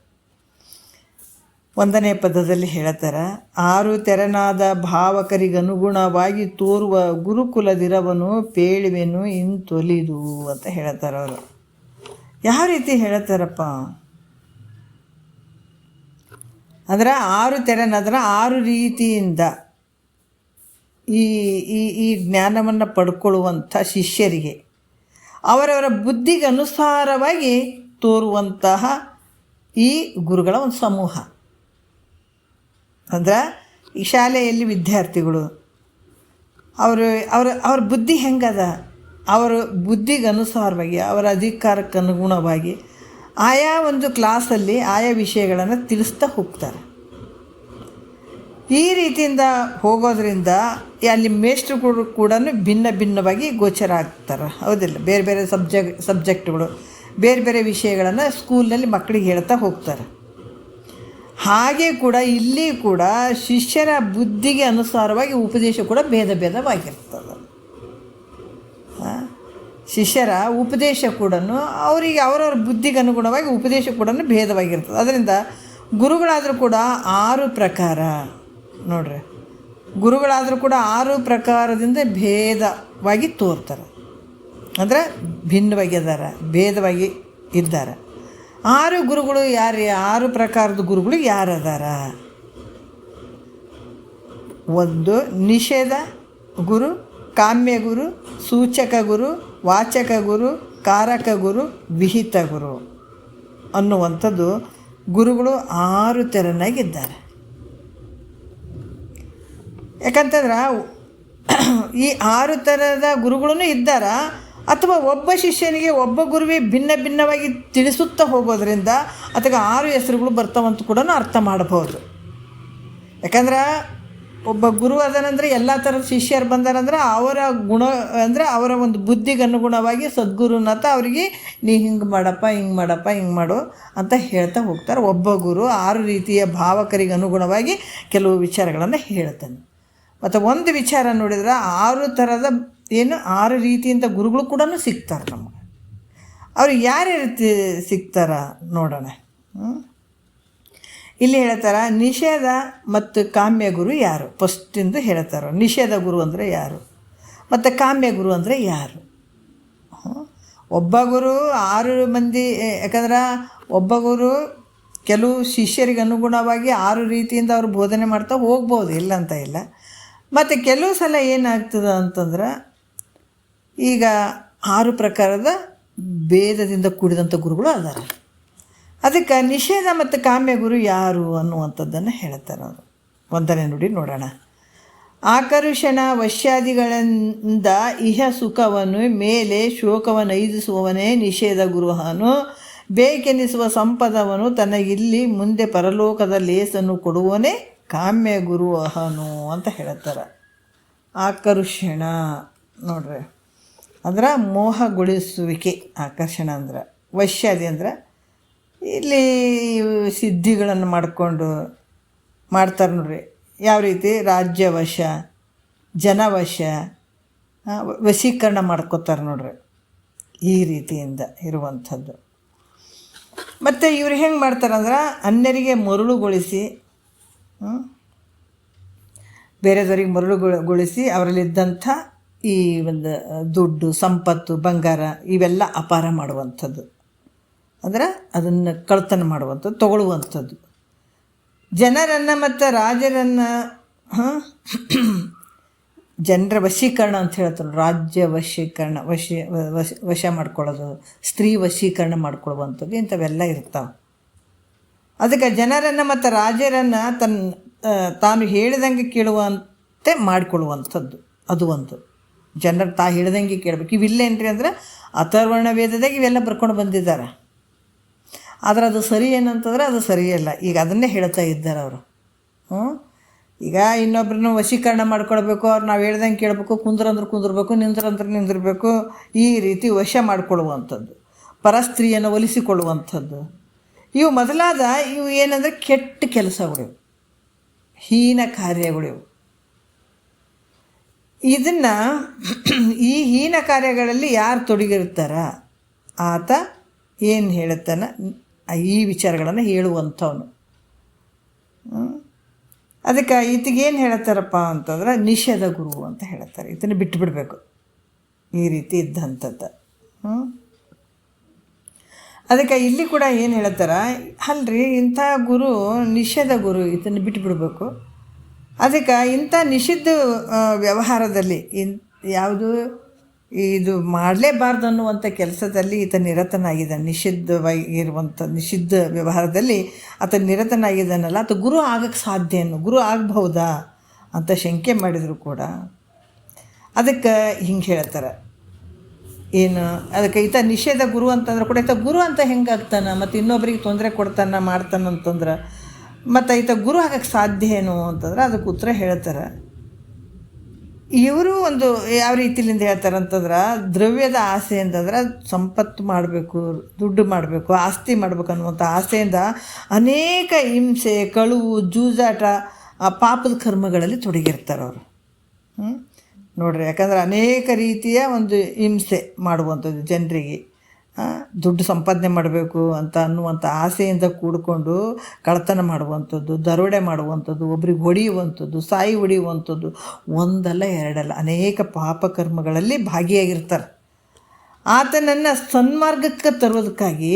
1ನೇ ಪದದಲ್ಲಿ ಹೇಳ್ತಾರೆ, 6 ತೆರನಾದ ಭಾವಕರಿಗನುಗುಣವಾಗಿ ತೋರುವ ಗುರುಕುಲದಿರವನು ಪೇಳುವೆನು ಇಂತೊಲಿದು ಅಂತ ಹೇಳ್ತಾರೆ ಅವರು. ಯಾವ ರೀತಿ ಹೇಳ್ತಾರಪ್ಪ ಅಂದ್ರೆ 6 ತೆರನಾದ್ರೆ 6 ರೀತಿಯಿಂದ ಈ ಜ್ಞಾನವನ್ನು ಪಡ್ಕೊಳ್ಳುವಂಥ ಶಿಷ್ಯರಿಗೆ ಅವರವರ ಬುದ್ಧಿಗೆ ಅನುಸಾರವಾಗಿ ತೋರುವಂತಹ ಈ ಗುರುಗಳ ಒಂದು ಸಮೂಹ. ಅಂದ್ರೆ ಈ ಶಾಲೆಯಲ್ಲಿ ವಿದ್ಯಾರ್ಥಿಗಳು ಅವ್ರ ಬುದ್ಧಿ ಹೆಂಗದ, ಅವರ ಬುದ್ಧಿಗೆ ಅನುಸಾರವಾಗಿ ಅವರ ಅಧಿಕಾರಕ್ಕೆ ಅನುಗುಣವಾಗಿ ಆಯಾ ಒಂದು ಕ್ಲಾಸಲ್ಲಿ ಆಯಾ ವಿಷಯಗಳನ್ನು ತಿಳಿಸ್ತಾ ಹೋಗ್ತಾರೆ. ಈ ರೀತಿಯಿಂದ ಹೋಗೋದ್ರಿಂದ ಅಲ್ಲಿ ಮೇಷ್ಟ್ರುಗಳು ಕೂಡ ಭಿನ್ನ ಭಿನ್ನವಾಗಿ ಗೋಚರ ಆಗ್ತಾರೆ, ಹೌದಿಲ್ಲ? ಬೇರೆ ಬೇರೆ ಸಬ್ಜೆಕ್ಟ್ಗಳು ಬೇರೆ ಬೇರೆ ವಿಷಯಗಳನ್ನು ಸ್ಕೂಲ್ನಲ್ಲಿ ಮಕ್ಕಳಿಗೆ ಹೇಳ್ತಾ ಹೋಗ್ತಾರೆ. ಹಾಗೆ ಕೂಡ ಇಲ್ಲಿ ಕೂಡ ಶಿಷ್ಯರ ಬುದ್ಧಿಗೆ ಅನುಸಾರವಾಗಿ ಉಪದೇಶ ಕೂಡ ಭೇದವಾಗಿರ್ತದೆ. ಶಿಷ್ಯರ ಉಪದೇಶ ಕೂಡ ಅವರಿಗೆ ಅವರವ್ರ ಬುದ್ಧಿಗೆ ಅನುಗುಣವಾಗಿ ಉಪದೇಶ ಕೂಡ ಭೇದವಾಗಿರ್ತದೆ. ಅದರಿಂದ ಗುರುಗಳಾದರೂ ಕೂಡ 6 ಪ್ರಕಾರ ನೋಡ್ರಿ, ಗುರುಗಳಾದರೂ ಕೂಡ 6 ಪ್ರಕಾರದಿಂದ ಭೇದವಾಗಿ ತೋರ್ತಾರೆ. ಅಂದರೆ ಭಿನ್ನವಾಗಿ ಇದ್ದಾರೆ, ಭೇದವಾಗಿ ಇದ್ದಾರೆ. 6 ಗುರುಗಳು ಯಾರು, 6 ಪ್ರಕಾರದ ಗುರುಗಳು ಯಾರದಾರ? 1 ನಿಷೇಧ ಗುರು, ಕಾಮ್ಯ ಗುರು, ಸೂಚಕ ಗುರು, ವಾಚಕ ಗುರು, ಕಾರಕ ಗುರು, ವಿಹಿತ ಗುರು ಅನ್ನುವಂಥದ್ದು ಗುರುಗಳು 6 ತೆರನಾಗಿದ್ದಾರೆ. ಯಾಕಂತಂದ್ರೆ ಈ 6 ಥರದ ಗುರುಗಳೂ ಇದ್ದಾರ, ಅಥವಾ ಒಬ್ಬ ಶಿಷ್ಯನಿಗೆ ಒಬ್ಬ ಗುರುವೇ ಭಿನ್ನ ಭಿನ್ನವಾಗಿ ತಿಳಿಸುತ್ತಾ ಹೋಗೋದ್ರಿಂದ ಅದಕ್ಕೆ 6 ಹೆಸರುಗಳು ಬರ್ತಾವಂತ ಕೂಡ ಅರ್ಥ ಮಾಡಬಹುದು. ಯಾಕಂದ್ರೆ ಒಬ್ಬ ಗುರು ಅದನಂದರೆ ಎಲ್ಲ ಥರದ ಶಿಷ್ಯರು ಬಂದಾರಂದ್ರೆ ಅವರ ಗುಣ ಅಂದರೆ ಅವರ ಒಂದು ಬುದ್ಧಿಗೆ ಅನುಗುಣವಾಗಿ ಸದ್ಗುರುನಾಥ ಅವರಿಗೆ ನೀ ಹಿಂಗೆ ಮಾಡಪ್ಪ, ಹಿಂಗೆ ಮಾಡಪ್ಪ, ಹಿಂಗೆ ಮಾಡು ಅಂತ ಹೇಳ್ತಾ ಹೋಗ್ತಾರೆ. ಒಬ್ಬ ಗುರು 6 ರೀತಿಯ ಭಾವಕರಿಗೆ ಅನುಗುಣವಾಗಿ ಕೆಲವು ವಿಚಾರಗಳನ್ನು ಹೇಳ್ತಾನೆ. ಮತ್ತು ಒಂದು ವಿಚಾರ ನೋಡಿದ್ರೆ 6 ಥರದ 6 ರೀತಿಯಿಂದ ಗುರುಗಳು ಕೂಡ ಸಿಗ್ತಾರೆ ನಮಗೆ. ಅವ್ರು ಯಾರ ರೀತಿ ಸಿಗ್ತಾರ ನೋಡೋಣ. ಇಲ್ಲಿ ಹೇಳ್ತಾರೆ ನಿಷೇಧ ಮತ್ತು ಕಾಮ್ಯ ಗುರು ಯಾರು, ಫಸ್ಟಿಂದ ಹೇಳ್ತಾರೆ. ನಿಷೇಧ ಗುರು ಅಂದರೆ ಯಾರು ಮತ್ತು ಕಾಮ್ಯ ಗುರು ಅಂದರೆ ಯಾರು? ಒಬ್ಬ ಗುರು 6 ಮಂದಿ, ಯಾಕಂದ್ರೆ ಒಬ್ಬ ಗುರು ಕೆಲವು ಶಿಷ್ಯರಿಗೆ ಅನುಗುಣವಾಗಿ 6 ರೀತಿಯಿಂದ ಅವರು ಬೋಧನೆ ಮಾಡ್ತಾ ಹೋಗ್ಬೋದು, ಇಲ್ಲ ಅಂತ ಇಲ್ಲ. ಮತ್ತು ಕೆಲವು ಸಲ ಏನಾಗ್ತದೆ ಅಂತಂದ್ರೆ ಈಗ 6 ಪ್ರಕಾರದ ಭೇದದಿಂದ ಕೂಡಿದಂಥ ಗುರುಗಳು ಅದಾರೆ. ಅದಕ್ಕೆ ನಿಷೇಧ ಮತ್ತು ಕಾಮ್ಯ ಗುರು ಯಾರು ಅನ್ನುವಂಥದ್ದನ್ನು ಹೇಳ್ತಾರೆ ಅವರು. 1ನೇ ನುಡಿ ನೋಡೋಣ. ಆಕರ್ಷಣ ವಶ್ಯಾದಿಗಳಿಂದ ಇಹ ಸುಖವನ್ನು ಮೇಲೆ ಶೋಕವನ್ನು ಐದಿಸುವವನೇ ನಿಷೇಧ ಗುರುಹನು. ಬೇಕೆನಿಸುವ ಸಂಪದವನು ತನಗಿಲ್ಲಿ ಮುಂದೆ ಪರಲೋಕದ ಲೇಸನ್ನು ಕೊಡುವನೇ ಕಾಮ್ಯ ಗುರು ಅಹನು ಅಂತ ಹೇಳ್ತಾರೆ. ಆಕರ್ಷಣ ನೋಡ್ರಿ ಅಂದ್ರೆ ಮೋಹಗೊಳಿಸುವಿಕೆ. ಆಕರ್ಷಣ ಅಂದ್ರೆ ವಶ್ಯಾದಿ ಅಂದ್ರೆ ಇಲ್ಲಿ ಸಿದ್ಧಿಗಳನ್ನು ಮಾಡಿಕೊಂಡು ಮಾಡ್ತಾರೆ ನೋಡ್ರಿ. ಯಾವ ರೀತಿ ರಾಜ್ಯವಶ, ಜನವಶ, ವಶೀಕರಣ ಮಾಡ್ಕೋತಾರೆ ನೋಡ್ರಿ. ಈ ರೀತಿಯಿಂದ ಇರುವಂಥದ್ದು. ಮತ್ತು ಇವ್ರು ಹೆಂಗೆ ಮಾಡ್ತಾರಂದ್ರೆ ಅನ್ಯರಿಗೆ ಮರುಳುಗೊಳಿಸಿ, ಬೇರೆದವ್ರಿಗೆ ಮರುಳುಗೊಳಿಸಿ ಅವರಲ್ಲಿದ್ದಂಥ ಈ ಒಂದು ದುಡ್ಡು, ಸಂಪತ್ತು, ಬಂಗಾರ ಇವೆಲ್ಲ ಅಪಾರ ಮಾಡುವಂಥದ್ದು. ಅಂದ್ರೆ ಅದನ್ನು ಕಳ್ತನ ಮಾಡುವಂಥದ್ದು, ತಗೊಳ್ಳುವಂಥದ್ದು. ಜನರನ್ನು ಮತ್ತು ರಾಜರನ್ನು ಜನರ ವಶೀಕರಣ ಅಂತ ಹೇಳ್ತಾರೆ. ರಾಜ್ಯ ವಶೀಕರಣ, ವಶ ಮಾಡ್ಕೊಳ್ಳೋದು, ಸ್ತ್ರೀ ವಶೀಕರಣ ಮಾಡ್ಕೊಳ್ಳುವಂಥದ್ದು, ಇಂಥವೆಲ್ಲ ಇರ್ತಾವೆ. ಅದಕ್ಕೆ ಜನರನ್ನು ಮತ್ತು ರಾಜರನ್ನು ತಾನು ಹೇಳಿದಂಗೆ ಕೇಳುವಂತೆ ಮಾಡಿಕೊಳ್ಳುವಂಥದ್ದು ಅದು ಒಂದು. ಜನರು ಹೇಳಿದಂಗೆ ಕೇಳಬೇಕು. ಇವಿಲ್ಲೇನ್ರಿ ಅಂದ್ರೆ ಅಥರ್ವಣ ವೇದದಾಗ ಇವೆಲ್ಲ ಬರ್ಕೊಂಡು ಬಂದಿದ್ದಾರೆ. ಆದರೆ ಅದು ಸರಿ ಏನಂತಂದ್ರೆ ಅದು ಸರಿಯಲ್ಲ. ಈಗ ಅದನ್ನೇ ಹೇಳ್ತಾ ಇದ್ದಾರೆ ಅವರು. ಈಗ ಇನ್ನೊಬ್ರನ್ನ ವಶೀಕರಣ ಮಾಡ್ಕೊಳ್ಬೇಕು, ಅವ್ರು ನಾವು ಹೇಳ್ದಂಗೆ ಕೇಳಬೇಕು, ಕುಂದ್ರಂದ್ರೆ ಕುಂದಿರ್ಬೇಕು, ನಿಂದ್ರಂದ್ರೆ ನಿಂದಿರಬೇಕು. ಈ ರೀತಿ ವಶ ಮಾಡಿಕೊಳ್ಳುವಂಥದ್ದು, ಪರಸ್ತ್ರೀಯನ್ನು ಒಲಿಸಿಕೊಳ್ಳುವಂಥದ್ದು, ಇವು ಮೊದಲಾದ ಇವು ಏನಂದರೆ ಕೆಟ್ಟ ಕೆಲಸಗಳಿವು, ಹೀನ ಕಾರ್ಯಗಳಿವು. ಇದನ್ನು ಈ ಹೀನ ಕಾರ್ಯಗಳಲ್ಲಿ ಯಾರು ತೊಡಗಿರ್ತಾರ ಆತ ಏನು ಹೇಳುತ್ತಾನೆ ಈ ವಿಚಾರಗಳನ್ನು ಹೇಳುವಂಥವನು. ಅದಕ್ಕೆ ಈತಗೇನು ಹೇಳ್ತಾರಪ್ಪ ಅಂತಂದ್ರೆ ನಿಷೇಧ ಗುರು ಅಂತ ಹೇಳ್ತಾರೆ. ಇದನ್ನು ಬಿಟ್ಟು ಬಿಡಬೇಕು ಈ ರೀತಿ ಇದ್ದಂಥದ್ದು. ಅದಕ್ಕೆ ಇಲ್ಲಿ ಕೂಡ ಏನು ಹೇಳ್ತಾರೆ, ಅಲ್ರಿ ಇಂಥ ಗುರು ನಿಷೇಧ ಗುರು, ಇದನ್ನು ಬಿಟ್ಟು ಬಿಡಬೇಕು. ಅದಕ್ಕೆ ಇಂಥ ನಿಷಿದ್ಧ ವ್ಯವಹಾರದಲ್ಲಿ ಯಾವುದು ಇದು ಮಾಡಲೇಬಾರ್ದು ಅನ್ನುವಂಥ ಕೆಲಸದಲ್ಲಿ ಈತ ನಿರತನಾಗಿದ್ದಾನೆ. ನಿಷಿದ್ಧವಾಗಿರುವಂಥ ನಿಷಿದ್ಧ ವ್ಯವಹಾರದಲ್ಲಿ ಆತ ನಿರತನಾಗಿದ್ದಾನಲ್ಲ, ಆತ ಗುರು ಆಗಕ್ಕೆ ಸಾಧ್ಯ ಗುರು ಆಗಬಹುದಾ ಅಂತ ಶಂಕೆ ಮಾಡಿದರೂ ಕೂಡ ಅದಕ್ಕೆ ಹಿಂಗೆ ಹೇಳ್ತಾರೆ. ಏನು ಅದಕ್ಕೆ ಈತ ನಿಷೇಧ ಗುರು ಅಂತಂದ್ರೆ ಕೂಡ ಈತ ಗುರು ಅಂತ ಹೆಂಗೆ ಆಗ್ತಾನೆ, ಮತ್ತು ಇನ್ನೊಬ್ರಿಗೆ ತೊಂದರೆ ಕೊಡ್ತಾನೆ ಮಾಡ್ತಾನಂತಂದ್ರೆ ಮತ್ತು ಈತ ಗುರು ಆಗಕ್ಕೆ ಸಾಧ್ಯ ಏನು ಅಂತಂದ್ರೆ ಅದಕ್ಕೆ ಉತ್ತರ ಹೇಳ್ತಾರೆ. ಇವರು ಒಂದು ಯಾವ ರೀತಿಲಿಂದ ಹೇಳ್ತಾರೆ ಅಂತಂದ್ರೆ, ದ್ರವ್ಯದ ಆಸೆ ಅಂತಂದ್ರೆ ಸಂಪತ್ತು ಮಾಡಬೇಕು, ದುಡ್ಡು ಮಾಡಬೇಕು, ಆಸ್ತಿ ಮಾಡಬೇಕು ಅನ್ನುವಂಥ ಆಸೆಯಿಂದ ಅನೇಕ ಹಿಂಸೆ, ಕಳುವು, ಜೂಜಾಟ, ಪಾಪದ ಕರ್ಮಗಳಲ್ಲಿ ತೊಡಗಿರ್ತಾರೆ ಅವರು. ನೋಡ್ರಿ, ಯಾಕಂದ್ರೆ ಅನೇಕ ರೀತಿಯ ಒಂದು ಹಿಂಸೆ ಮಾಡುವಂಥದ್ದು ಜನರಿಗೆ. ದುಡ್ಡು ಸಂಪಾದನೆ ಮಾಡಬೇಕು ಅಂತ ಅನ್ನುವಂಥ ಆಸೆಯಿಂದ ಕೂಡಿಕೊಂಡು ಕಳ್ಳತನ ಮಾಡುವಂಥದ್ದು, ದರೋಡೆ ಮಾಡುವಂಥದ್ದು, ಒಬ್ರಿಗೆ ಹೊಡೆಯುವಂಥದ್ದು, ಸಾಯಿ ಹೊಡೆಯುವಂಥದ್ದು, ಒಂದಲ್ಲ ಎರಡಲ್ಲ ಅನೇಕ ಪಾಪಕರ್ಮಗಳಲ್ಲಿ ಭಾಗಿಯಾಗಿರ್ತಾರೆ. ಆತನನ್ನು ಸನ್ಮಾರ್ಗಕ್ಕೆ ತರೋದಕ್ಕಾಗಿ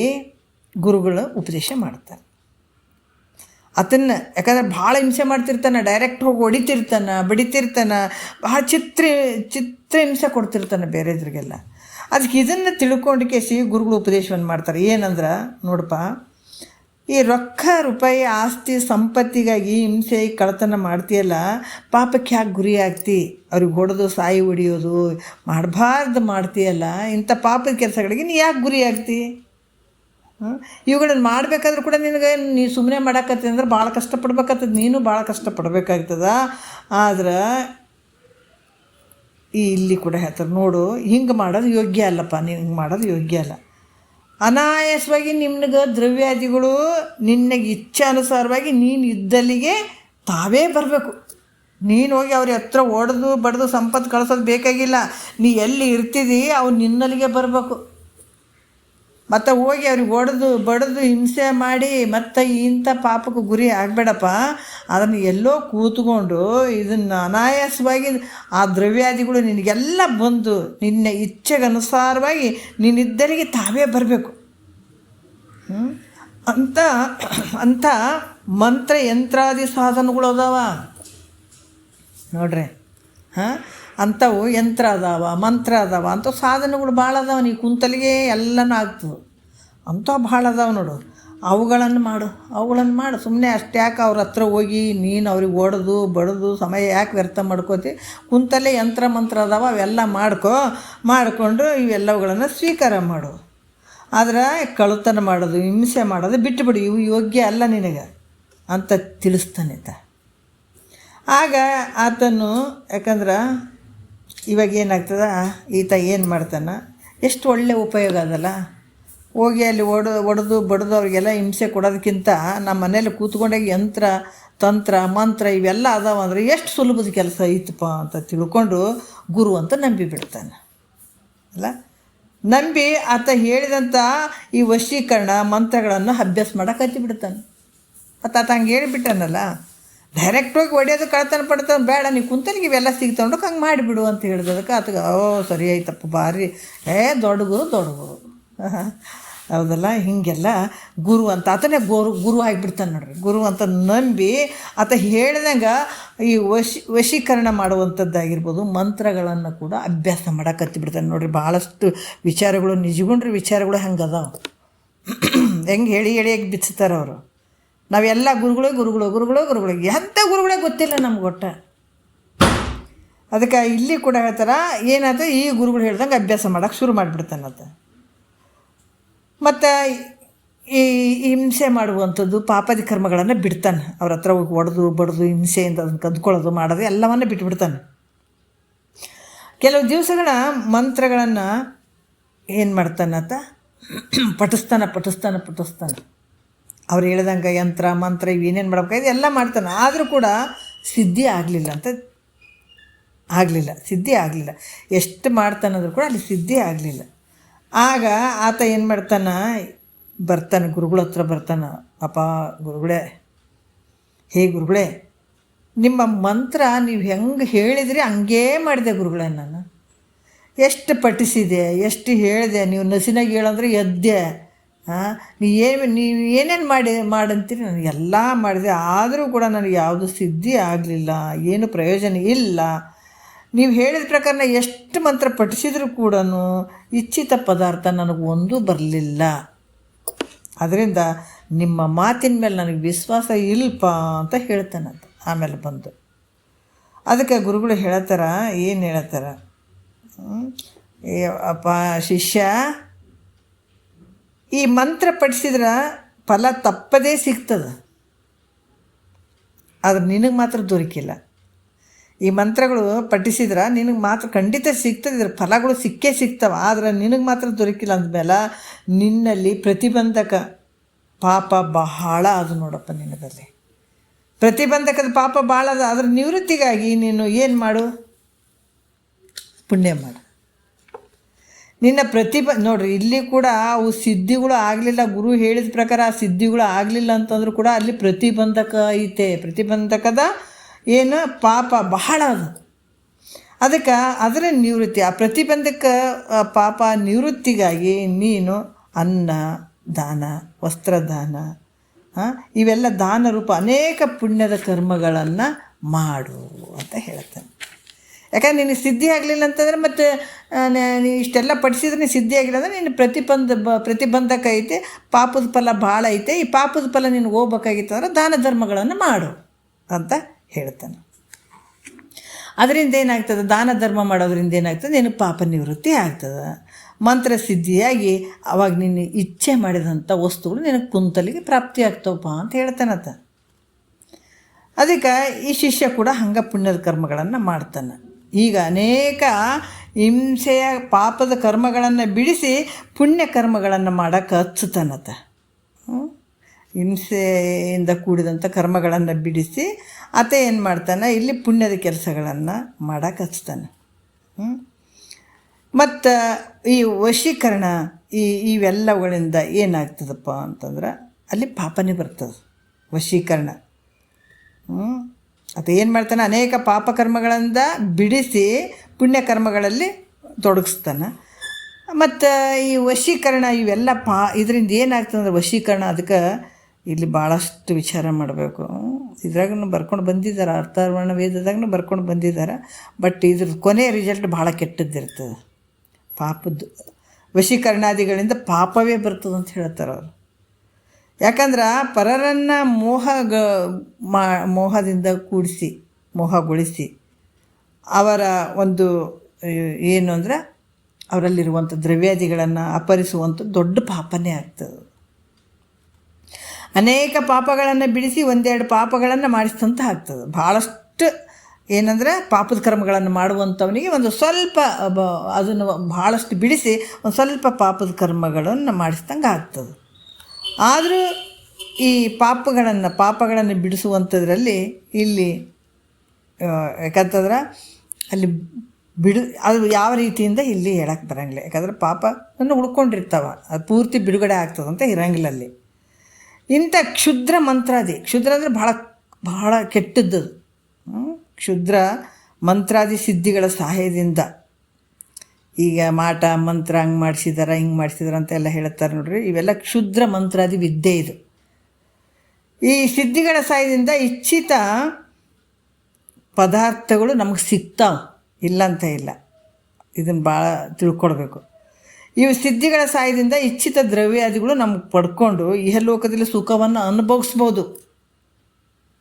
ಗುರುಗಳು ಉಪದೇಶ ಮಾಡ್ತಾರೆ ಆತನ್ನು. ಯಾಕಂದ್ರೆ ಭಾಳ ಹಿಂಸೆ ಮಾಡ್ತಿರ್ತಾನೆ, ಡೈರೆಕ್ಟ್ ಹೋಗಿ ಹೊಡಿತಿರ್ತಾನೆ, ಬಡಿತಿರ್ತಾನೆ, ಭಾಳ ಚಿತ್ರ ಹಿಂಸೆ ಕೊಡ್ತಿರ್ತಾನೆ ಬೇರೆದ್ರಿಗೆಲ್ಲ. ಅದಕ್ಕೆ ಇದನ್ನು ತಿಳ್ಕೊಂಡು ಕೇಸಿ ಗುರುಗಳು ಉಪದೇಶವನ್ನು ಮಾಡ್ತಾರೆ. ಏನಂದ್ರೆ, ನೋಡಪ್ಪ, ಈ ರೊಕ್ಕ ರೂಪಾಯಿ ಆಸ್ತಿ ಸಂಪತ್ತಿಗಾಗಿ ಹಿಂಸೆ ಕಳ್ಳತನ ಮಾಡ್ತೀಯಲ್ಲ, ಪಾಪಕ್ಕೆ ಯಾಕೆ ಗುರಿ ಆಗ್ತಿ? ಅವ್ರಿಗೆ ಹೊಡೆದು ಸಾಯಿ ಹೊಡಿಯೋದು ಮಾಡಬಾರ್ದು ಮಾಡ್ತೀಯಲ್ಲ, ಇಂಥ ಪಾಪದ ಕೆಲಸಗಳಿಗೆ ನೀ ಯಾಕೆ ಗುರಿ ಆಗ್ತಿ? ಇವುಗಳನ್ನು ಮಾಡಬೇಕಾದ್ರೂ ಕೂಡ ನಿನಗೆ ನೀ ಸುಮ್ಮನೆ ಮಾಡಾಕತ್ತಿ ಅಂದ್ರೆ ಭಾಳ ಕಷ್ಟಪಡ್ಬೇಕಾಗ್ತದೆ, ನೀನು ಭಾಳ ಕಷ್ಟಪಡ್ಬೇಕಾಗ್ತದ. ಆದ್ರೆ ಇಲ್ಲಿ ಕೂಡ ಹೇಳ್ತಾರೆ, ನೋಡು, ಹಿಂಗೆ ಮಾಡೋದು ಯೋಗ್ಯ ಅಲ್ಲಪ್ಪ, ನೀನು ಹಿಂಗೆ ಮಾಡೋದು ಯೋಗ್ಯ ಅಲ್ಲ. ಅನಾಯಾಸವಾಗಿ ನಿಮ್ಗೆ ದ್ರವ್ಯಾದಿಗಳು ನಿನಗೆ ಇಚ್ಛಾನುಸಾರವಾಗಿ ನೀನು ಇದ್ದಲ್ಲಿಗೆ ತಾವೇ ಬರಬೇಕು. ನೀನು ಹೋಗಿ ಅವ್ರ ಹತ್ರ ಹೊಡೆದು ಬಡ್ದು ಸಂಪತ್ತು ಕಳಿಸೋದು ಬೇಕಾಗಿಲ್ಲ. ನೀ ಎಲ್ಲಿ ಇರ್ತಿದ್ದೀ ಅವ್ರು ನಿನ್ನಲ್ಲಿಗೆ ಬರಬೇಕು. ಮತ್ತು ಹೋಗಿ ಅವ್ರಿಗೆ ಹೊಡೆದು ಬಡ್ದು ಹಿಂಸೆ ಮಾಡಿ ಮತ್ತು ಇಂಥ ಪಾಪಕ್ಕೆ ಗುರಿ ಆಗಬೇಡಪ್ಪ. ಅದನ್ನು ಎಲ್ಲೋ ಕೂತ್ಕೊಂಡು ಇದನ್ನು ಅನಾಯಾಸವಾಗಿ ಆ ದ್ರವ್ಯಾದಿಗಳು ನಿನಗೆಲ್ಲ ಬಂದು ನಿನ್ನ ಇಚ್ಛೆಗನುಸಾರವಾಗಿ ನೀನಿದ್ದರಿಗೆ ತಾವೇ ಬರಬೇಕು ಅಂತ ಮಂತ್ರ ಯಂತ್ರಾದಿ ಸಾಧನಗಳು ಅದಾವ ನೋಡ್ರಿ. ಅಂಥವು ಯಂತ್ರ ಅದಾವ, ಮಂತ್ರ ಅದಾವ, ಅಂಥ ಸಾಧನಗಳು ಭಾಳ ಅದಾವ. ನೀ ಕುಂತಲಿಗೆ ಎಲ್ಲನೂ ಆಗ್ತದೆ. ಅಂಥವು ಭಾಳ ಅದಾವ ನೋಡು. ಅವುಗಳನ್ನು ಮಾಡು. ಸುಮ್ಮನೆ ಅಷ್ಟ್ಯಾಕೆ ಅವ್ರ ಹತ್ರ ಹೋಗಿ ನೀನು ಅವ್ರಿಗೆ ಹೊಡೆದು ಬಡ್ದು ಸಮಯ ಯಾಕೆ ವ್ಯರ್ಥ ಮಾಡ್ಕೋತಿ? ಕುಂತಲ್ಲೇ ಯಂತ್ರ ಮಂತ್ರ ಅದಾವ, ಅವೆಲ್ಲ ಮಾಡಿಕೊಂಡು ಇವೆಲ್ಲವುಗಳನ್ನು ಸ್ವೀಕಾರ ಮಾಡು. ಆದ್ರೆ ಕಳ್ಳತನ ಮಾಡೋದು, ಹಿಂಸೆ ಮಾಡೋದು ಬಿಟ್ಟುಬಿಡು, ಇವು ಯೋಗ್ಯ ಅಲ್ಲ ನಿನಗೆ ಅಂತ ತಿಳಿಸ್ತಾನೆ ಆತ. ಆಗ ಆತನು, ಯಾಕಂದ್ರೆ ಇವಾಗ ಏನಾಗ್ತದೆ, ಈತ ಏನು ಮಾಡ್ತಾನೆ, ಎಷ್ಟು ಒಳ್ಳೆ ಉಪಯೋಗ ಅದಲ್ಲ. ಹೋಗಿ ಅಲ್ಲಿ ಒಡೆದು ಬಡಿದು ಅವ್ರಿಗೆಲ್ಲ ಹಿಂಸೆ ಕೊಡೋದಕ್ಕಿಂತ ನಮ್ಮ ಮನೇಲಿ ಕೂತ್ಕೊಂಡಾಗ ಯಂತ್ರ ತಂತ್ರ ಮಂತ್ರ ಇವೆಲ್ಲ ಅದಾವ ಅಂದರೆ ಎಷ್ಟು ಸುಲಭದ ಕೆಲಸ ಐತಪ್ಪ ಅಂತ ತಿಳ್ಕೊಂಡು ಗುರು ಅಂತ ನಂಬಿಬಿಡ್ತಾನೆ ಅಲ್ಲ. ನಂಬಿ ಆತ ಹೇಳಿದಂಥ ಈ ವಶೀಕರಣ ಮಂತ್ರಗಳನ್ನು ಅಭ್ಯಾಸ ಮಾಡೋಕೆ ಹತ್ತಿಬಿಡ್ತಾನೆ. ಮತ್ತು ಆತ ಹಂಗೆ ಹೇಳಿಬಿಟ್ಟಾನಲ್ಲ, ಡೈರೆಕ್ಟಾಗಿ ಹೊಡೆಯೋದು ಕಳ್ತನ ಪಡ್ತಾನೆ ಬೇಡ, ನೀವು ಕುಂತಲಿಗೆ ಇವೆಲ್ಲ ಸಿಗ್ತಾವಂಡು ಹಂಗೆ ಮಾಡಿಬಿಡು ಅಂತ ಹೇಳಿದಕ್ಕೆ ಆತಗೆ ಸರಿ ಆಯ್ತಪ್ಪ ಭಾರಿ ದೊಡ್ಡ ಗುರು ಹೌದಲ್ಲ. ಹೀಗೆಲ್ಲ ಗುರು ಅಂತ ಆತನೇ ಗುರು ಆಗಿಬಿಡ್ತಾನೆ ನೋಡ್ರಿ. ಗುರು ಅಂತ ನಂಬಿ ಆತ ಹೇಳ್ದಂಗೆ ಈ ವಶೀಕರಣ ಮಾಡುವಂಥದ್ದಾಗಿರ್ಬೋದು, ಮಂತ್ರಗಳನ್ನು ಕೂಡ ಅಭ್ಯಾಸ ಮಾಡಕ್ಕೆ ಹತ್ತಿಬಿಡ್ತಾನೆ ನೋಡ್ರಿ. ಭಾಳಷ್ಟು ವಿಚಾರಗಳು ನಿಜಗೊಂಡ್ರಿ ವಿಚಾರಗಳು ಹಂಗೆ ಅದಾವ. ಹೆಂಗೆ ಹೇಳಿ ಬಿಚ್ತಾರೆ ಅವರು. ನಾವೆಲ್ಲ ಗುರುಗಳು ಎಂಥ ಗುರುಗಳೇ ಗೊತ್ತಿಲ್ಲ ನಮ್ಗೆ ಒಟ್ಟು. ಅದಕ್ಕೆ ಇಲ್ಲಿ ಕೂಡ ಹೇಳ್ತಾರೆ ಏನಾಯ್ತು, ಈ ಗುರುಗಳು ಹೇಳ್ದಂಗೆ ಅಭ್ಯಾಸ ಮಾಡೋಕ್ಕೆ ಶುರು ಮಾಡಿಬಿಡ್ತಾನಂತ. ಮತ್ತು ಈ ಹಿಂಸೆ ಮಾಡುವಂಥದ್ದು ಪಾಪದ ಕರ್ಮಗಳನ್ನು ಬಿಡ್ತಾನೆ. ಅವ್ರ ಹತ್ರ ಹೋಗಿ ಒಡೆದು ಬಡ್ದು ಹಿಂಸೆಯಿಂದ ಅದನ್ನು ಕದ್ಕೊಳ್ಳೋದು ಮಾಡೋದು ಎಲ್ಲವನ್ನ ಬಿಟ್ಬಿಡ್ತಾನೆ. ಕೆಲವು ದಿವಸಗಳ ಮಂತ್ರಗಳನ್ನು ಏನು ಮಾಡ್ತಾನಂತ ಪಠಿಸ್ತಾನೆ. ಅವ್ರು ಹೇಳ್ದಂಗೆ ಯಂತ್ರ ಮಂತ್ರ ಇವೇನೇನು ಮಾಡ್ಬೇಕಾಯ್ತು ಎಲ್ಲ ಮಾಡ್ತಾನೆ. ಆದರೂ ಕೂಡ ಸಿದ್ಧಿ ಆಗಲಿಲ್ಲ. ಎಷ್ಟು ಮಾಡ್ತಾನಂದ್ರೂ ಕೂಡ ಅಲ್ಲಿ ಸಿದ್ಧಿ ಆಗಲಿಲ್ಲ. ಆಗ ಆತ ಏನು ಬರ್ತಾನೆ ಗುರುಗಳ ಹತ್ರ ಬರ್ತಾನೆ. ಅಪ್ಪ ಗುರುಗಳೇ, ಗುರುಗಳೇ, ನಿಮ್ಮ ಮಂತ್ರ ನೀವು ಹೆಂಗೆ ಹೇಳಿದ್ರಿ ಹಂಗೇ ಮಾಡಿದೆ ಗುರುಗಳೇ. ನಾನು ಎಷ್ಟು ಪಠಿಸಿದೆ, ಎಷ್ಟು ಹೇಳಿದೆ, ನೀವು ನಸಿನಾಗ ಹೇಳಂದ್ರೆ ಎದ್ದೆ. ನೀವು ಏನೇನು ಮಾಡಂತೀರಿ, ನನಗೆ ಎಲ್ಲ ಮಾಡಿದೆ. ಆದರೂ ಕೂಡ ನನಗೆ ಯಾವುದು ಸಿದ್ಧಿ ಆಗಲಿಲ್ಲ, ಏನು ಪ್ರಯೋಜನ ಇಲ್ಲ. ನೀವು ಹೇಳಿದ ಪ್ರಕಾರ ಎಷ್ಟು ಮಂತ್ರ ಪಠಿಸಿದರೂ ಕೂಡ ಇಚ್ಛಿತ ಪದಾರ್ಥ ನನಗೆ ಒಂದೂ ಬರಲಿಲ್ಲ. ಅದರಿಂದ ನಿಮ್ಮ ಮಾತಿನ ಮೇಲೆ ನನಗೆ ವಿಶ್ವಾಸ ಇಲ್ಲಪ್ಪ ಅಂತ ಹೇಳ್ತಾನಂತ. ಆಮೇಲೆ ಬಂದು ಅದಕ್ಕೆ ಗುರುಗಳು ಏನು ಹೇಳ್ತಾರ, ಅಪ್ಪ ಶಿಷ್ಯ, ಈ ಮಂತ್ರ ಪಠಿಸಿದ್ರೆ ಫಲ ತಪ್ಪದೇ ಸಿಗ್ತದೆ, ಆದ್ರೆ ನಿನಗೆ ಮಾತ್ರ ದೊರಕಿಲ್ಲ. ಈ ಮಂತ್ರಗಳು ಪಠಿಸಿದ್ರೆ ನಿನಗೆ ಮಾತ್ರ ಖಂಡಿತ ಸಿಗ್ತದೆ, ಇದ್ರ ಫಲಗಳು ಸಿಗ್ತವೆ, ಆದರೆ ನಿನಗೆ ಮಾತ್ರ ದೊರಕಿಲ್ಲ ಅಂದಮೇಲೆ ನಿನ್ನಲ್ಲಿ ಪ್ರತಿಬಂಧಕ ಪಾಪ ಬಹಳ ಅದು ನೋಡಪ್ಪ. ನಿನಗಲ್ಲಿ ಪ್ರತಿಬಂಧಕದ ಪಾಪ ಭಾಳ ಅದು. ಅದರ ನಿವೃತ್ತಿಗಾಗಿ ನೀನು ಏನು ಮಾಡು, ಪುಣ್ಯ ಮಾಡು. ನಿನ್ನ ನೋಡ್ರಿ, ಇಲ್ಲಿ ಕೂಡ ಅವು ಸಿದ್ಧಿಗಳು ಆಗಲಿಲ್ಲ. ಗುರು ಹೇಳಿದ ಪ್ರಕಾರ ಆ ಸಿದ್ಧಿಗಳು ಆಗಲಿಲ್ಲ ಅಂತಂದ್ರೂ ಕೂಡ ಅಲ್ಲಿ ಪ್ರತಿಬಂಧಕ ಐತೆ. ಪ್ರತಿಬಂಧಕದ ಏನು ಪಾಪ ಬಹಳ ಅದು. ಅದಕ್ಕೆ ಅದರ ನಿವೃತ್ತಿ, ಆ ಪ್ರತಿಬಂಧಕ ಪಾಪ ನಿವೃತ್ತಿಗಾಗಿ ನೀನು ಅನ್ನ ದಾನ, ವಸ್ತ್ರದಾನ, ಇವೆಲ್ಲ ದಾನ ರೂಪ ಅನೇಕ ಪುಣ್ಯದ ಕರ್ಮಗಳನ್ನು ಮಾಡು ಅಂತ ಹೇಳ್ತಾನೆ. ಯಾಕಂದ್ರೆ ನಿನಗೆ ಸಿದ್ಧಿ ಆಗಲಿಲ್ಲ ಅಂತಂದರೆ ಮತ್ತು ನೀ ಇಷ್ಟೆಲ್ಲ ಪಡಿಸಿದ್ರೆ ನೀನು ಸಿದ್ಧಿ ಆಗಿಲ್ಲ ಅಂದರೆ ನಿನ್ನ ಪ್ರತಿಬಂಧಕ ಐತೆ, ಪಾಪದ ಫಲ ಭಾಳ ಐತೆ. ಈ ಪಾಪದ ಫಲ ನಿನಗೆ ಹೋಗ್ಬೇಕಾಗಿತ್ತು ಅಂದ್ರೆ ದಾನ ಧರ್ಮಗಳನ್ನು ಮಾಡು ಅಂತ ಹೇಳ್ತಾನೆ. ಅದರಿಂದ ಏನಾಗ್ತದೆ, ದಾನ ಧರ್ಮ ಮಾಡೋದ್ರಿಂದ ಏನಾಗ್ತದೆ, ನಿನಗೆ ಪಾಪ ನಿವೃತ್ತಿ ಆಗ್ತದೆ, ಮಂತ್ರ ಸಿದ್ಧಿಯಾಗಿ ಅವಾಗ ನಿನ್ನ ಇಚ್ಛೆ ಮಾಡಿದಂಥ ವಸ್ತುಗಳು ನಿನಗೆ ಕುಂತಲಿಗೆ ಪ್ರಾಪ್ತಿ ಆಗ್ತವಪ್ಪ ಅಂತ ಹೇಳ್ತಾನಂತ. ಅದಕ್ಕೆ ಈ ಶಿಷ್ಯ ಕೂಡ ಹಂಗೆ ಪುಣ್ಯದ ಕರ್ಮಗಳನ್ನು ಮಾಡ್ತಾನೆ. ಈಗ ಅನೇಕ ಹಿಂಸೆಯ ಪಾಪದ ಕರ್ಮಗಳನ್ನು ಬಿಡಿಸಿ ಪುಣ್ಯ ಕರ್ಮಗಳನ್ನು ಮಾಡೋಕ್ಕೆ ಹಚ್ಚುತ್ತಾನತ. ಹಿಂಸೆಯಿಂದ ಕೂಡಿದಂಥ ಕರ್ಮಗಳನ್ನು ಬಿಡಿಸಿ ಆತ ಏನು ಮಾಡ್ತಾನೆ, ಇಲ್ಲಿ ಪುಣ್ಯದ ಕೆಲಸಗಳನ್ನು ಮಾಡೋಕ್ಕೆ ಹಚ್ತಾನೆ. ಮತ್ತು ಈ ವಶೀಕರಣ ಇವೆಲ್ಲವುಗಳಿಂದ ಏನಾಗ್ತದಪ್ಪ ಅಂತಂದ್ರೆ ಅಲ್ಲಿ ಪಾಪನೇ ಬರ್ತದೆ. ವಶೀಕರಣ ಆತ ಏನು ಮಾಡ್ತಾನೆ, ಅನೇಕ ಪಾಪಕರ್ಮಗಳಿಂದ ಬಿಡಿಸಿ ಪುಣ್ಯಕರ್ಮಗಳಲ್ಲಿ ತೊಡಗಿಸ್ತಾನೆ. ಮತ್ತು ಈ ವಶೀಕರಣ ಇವೆಲ್ಲ ಇದರಿಂದ ಏನಾಗ್ತದೆ ವಶೀಕರಣ, ಅದಕ್ಕೆ ಇಲ್ಲಿ ಭಾಳಷ್ಟು ವಿಚಾರ ಮಾಡಬೇಕು. ಇದ್ರಾಗೂ ಬರ್ಕೊಂಡು ಬಂದಿದ್ದಾರೆ, ಅಥರ್ವಣ ವೇದದಾಗೂ ಬರ್ಕೊಂಡು ಬಂದಿದ್ದಾರೆ. ಬಟ್ ಇದ್ರ ಕೊನೆಯ ರಿಸಲ್ಟ್ ಭಾಳ ಕೆಟ್ಟದ್ದಿರ್ತದೆ. ಪಾಪದ್ದು ವಶೀಕರಣಾದಿಗಳಿಂದ ಪಾಪವೇ ಬರ್ತದೆ ಅಂತ ಹೇಳ್ತಾರೆ ಅವರು. ಯಾಕಂದ್ರೆ ಪರರನ್ನು ಮೋಹದಿಂದ ಮೋಹಗೊಳಿಸಿ ಅವರ ಒಂದು ಏನು ಅಂದರೆ ಅವರಲ್ಲಿರುವಂಥ ದ್ರವ್ಯಾದಿಗಳನ್ನು ಅಪಹರಿಸುವಂಥ ದೊಡ್ಡ ಪಾಪನೇ ಆಗ್ತದೆ. ಅನೇಕ ಪಾಪಗಳನ್ನು ಬಿಡಿಸಿ ಒಂದೆರಡು ಪಾಪಗಳನ್ನು ಮಾಡಿಸ್ತಂತ ಆಗ್ತದೆ. ಭಾಳಷ್ಟು ಏನಂದರೆ ಪಾಪದ ಕರ್ಮಗಳನ್ನು ಮಾಡುವಂಥವನಿಗೆ ಒಂದು ಸ್ವಲ್ಪ ಅದನ್ನು ಭಾಳಷ್ಟು ಬಿಡಿಸಿ ಒಂದು ಸ್ವಲ್ಪ ಪಾಪದ ಕರ್ಮಗಳನ್ನು ಮಾಡಿಸ್ದಂಗೆ ಆಗ್ತದೆ. ಆದರೂ ಈ ಪಾಪಗಳನ್ನು ಬಿಡಿಸುವಂಥದ್ರಲ್ಲಿ ಇಲ್ಲಿ ಯಾಕಂತಂದ್ರೆ ಅಲ್ಲಿ ಅದು ಯಾವ ರೀತಿಯಿಂದ ಇಲ್ಲಿ ಹೇಳಕ್ಕೆ ಬರೋಂಗಿಲ್ಲ. ಯಾಕಂದ್ರೆ ಪಾಪವನ್ನು ಉಳ್ಕೊಂಡಿರ್ತಾವೆ, ಅದು ಪೂರ್ತಿ ಬಿಡುಗಡೆ ಆಗ್ತದಂತ ಇರೋಂಗಿಲ್ಲ ಅಲ್ಲಿ. ಇಂಥ ಕ್ಷುದ್ರ ಮಂತ್ರಾದಿ, ಕ್ಷುದ್ರ ಅಂದರೆ ಬಹಳ ಕೆಟ್ಟದ್ದು. ಕ್ಷುದ್ರ ಮಂತ್ರಾದಿ ಸಿದ್ಧಿಗಳ ಸಹಾಯದಿಂದ, ಈಗ ಮಾಟ ಮಂತ್ರ ಹಂಗೆ ಮಾಡಿಸಿದಾರ ಹಿಂಗೆ ಮಾಡಿಸಿದಾರ ಅಂತೆಲ್ಲ ಹೇಳ್ತಾರೆ ನೋಡ್ರಿ, ಇವೆಲ್ಲ ಕ್ಷುದ್ರ ಮಂತ್ರಾದಿ ವಿದ್ಯೆ. ಇದು ಈ ಸಿದ್ಧಿಗಳ ಸಹಾಯದಿಂದ ಇಚ್ಛಿತ ಪದಾರ್ಥಗಳು ನಮಗೆ ಸಿಗ್ತಾವೆ, ಇಲ್ಲಂತ ಇಲ್ಲ. ಇದನ್ನು ಭಾಳ ತಿಳ್ಕೊಳ್ಬೇಕು. ಇವು ಸಿದ್ಧಿಗಳ ಸಹಾಯದಿಂದ ಇಚ್ಛಿತ ದ್ರವ್ಯಾದಿಗಳು ನಮಗೆ ಪಡ್ಕೊಂಡು ಇಹಲೋಕದಲ್ಲಿ ಸುಖವನ್ನು ಅನುಭವಿಸ್ಬೋದು.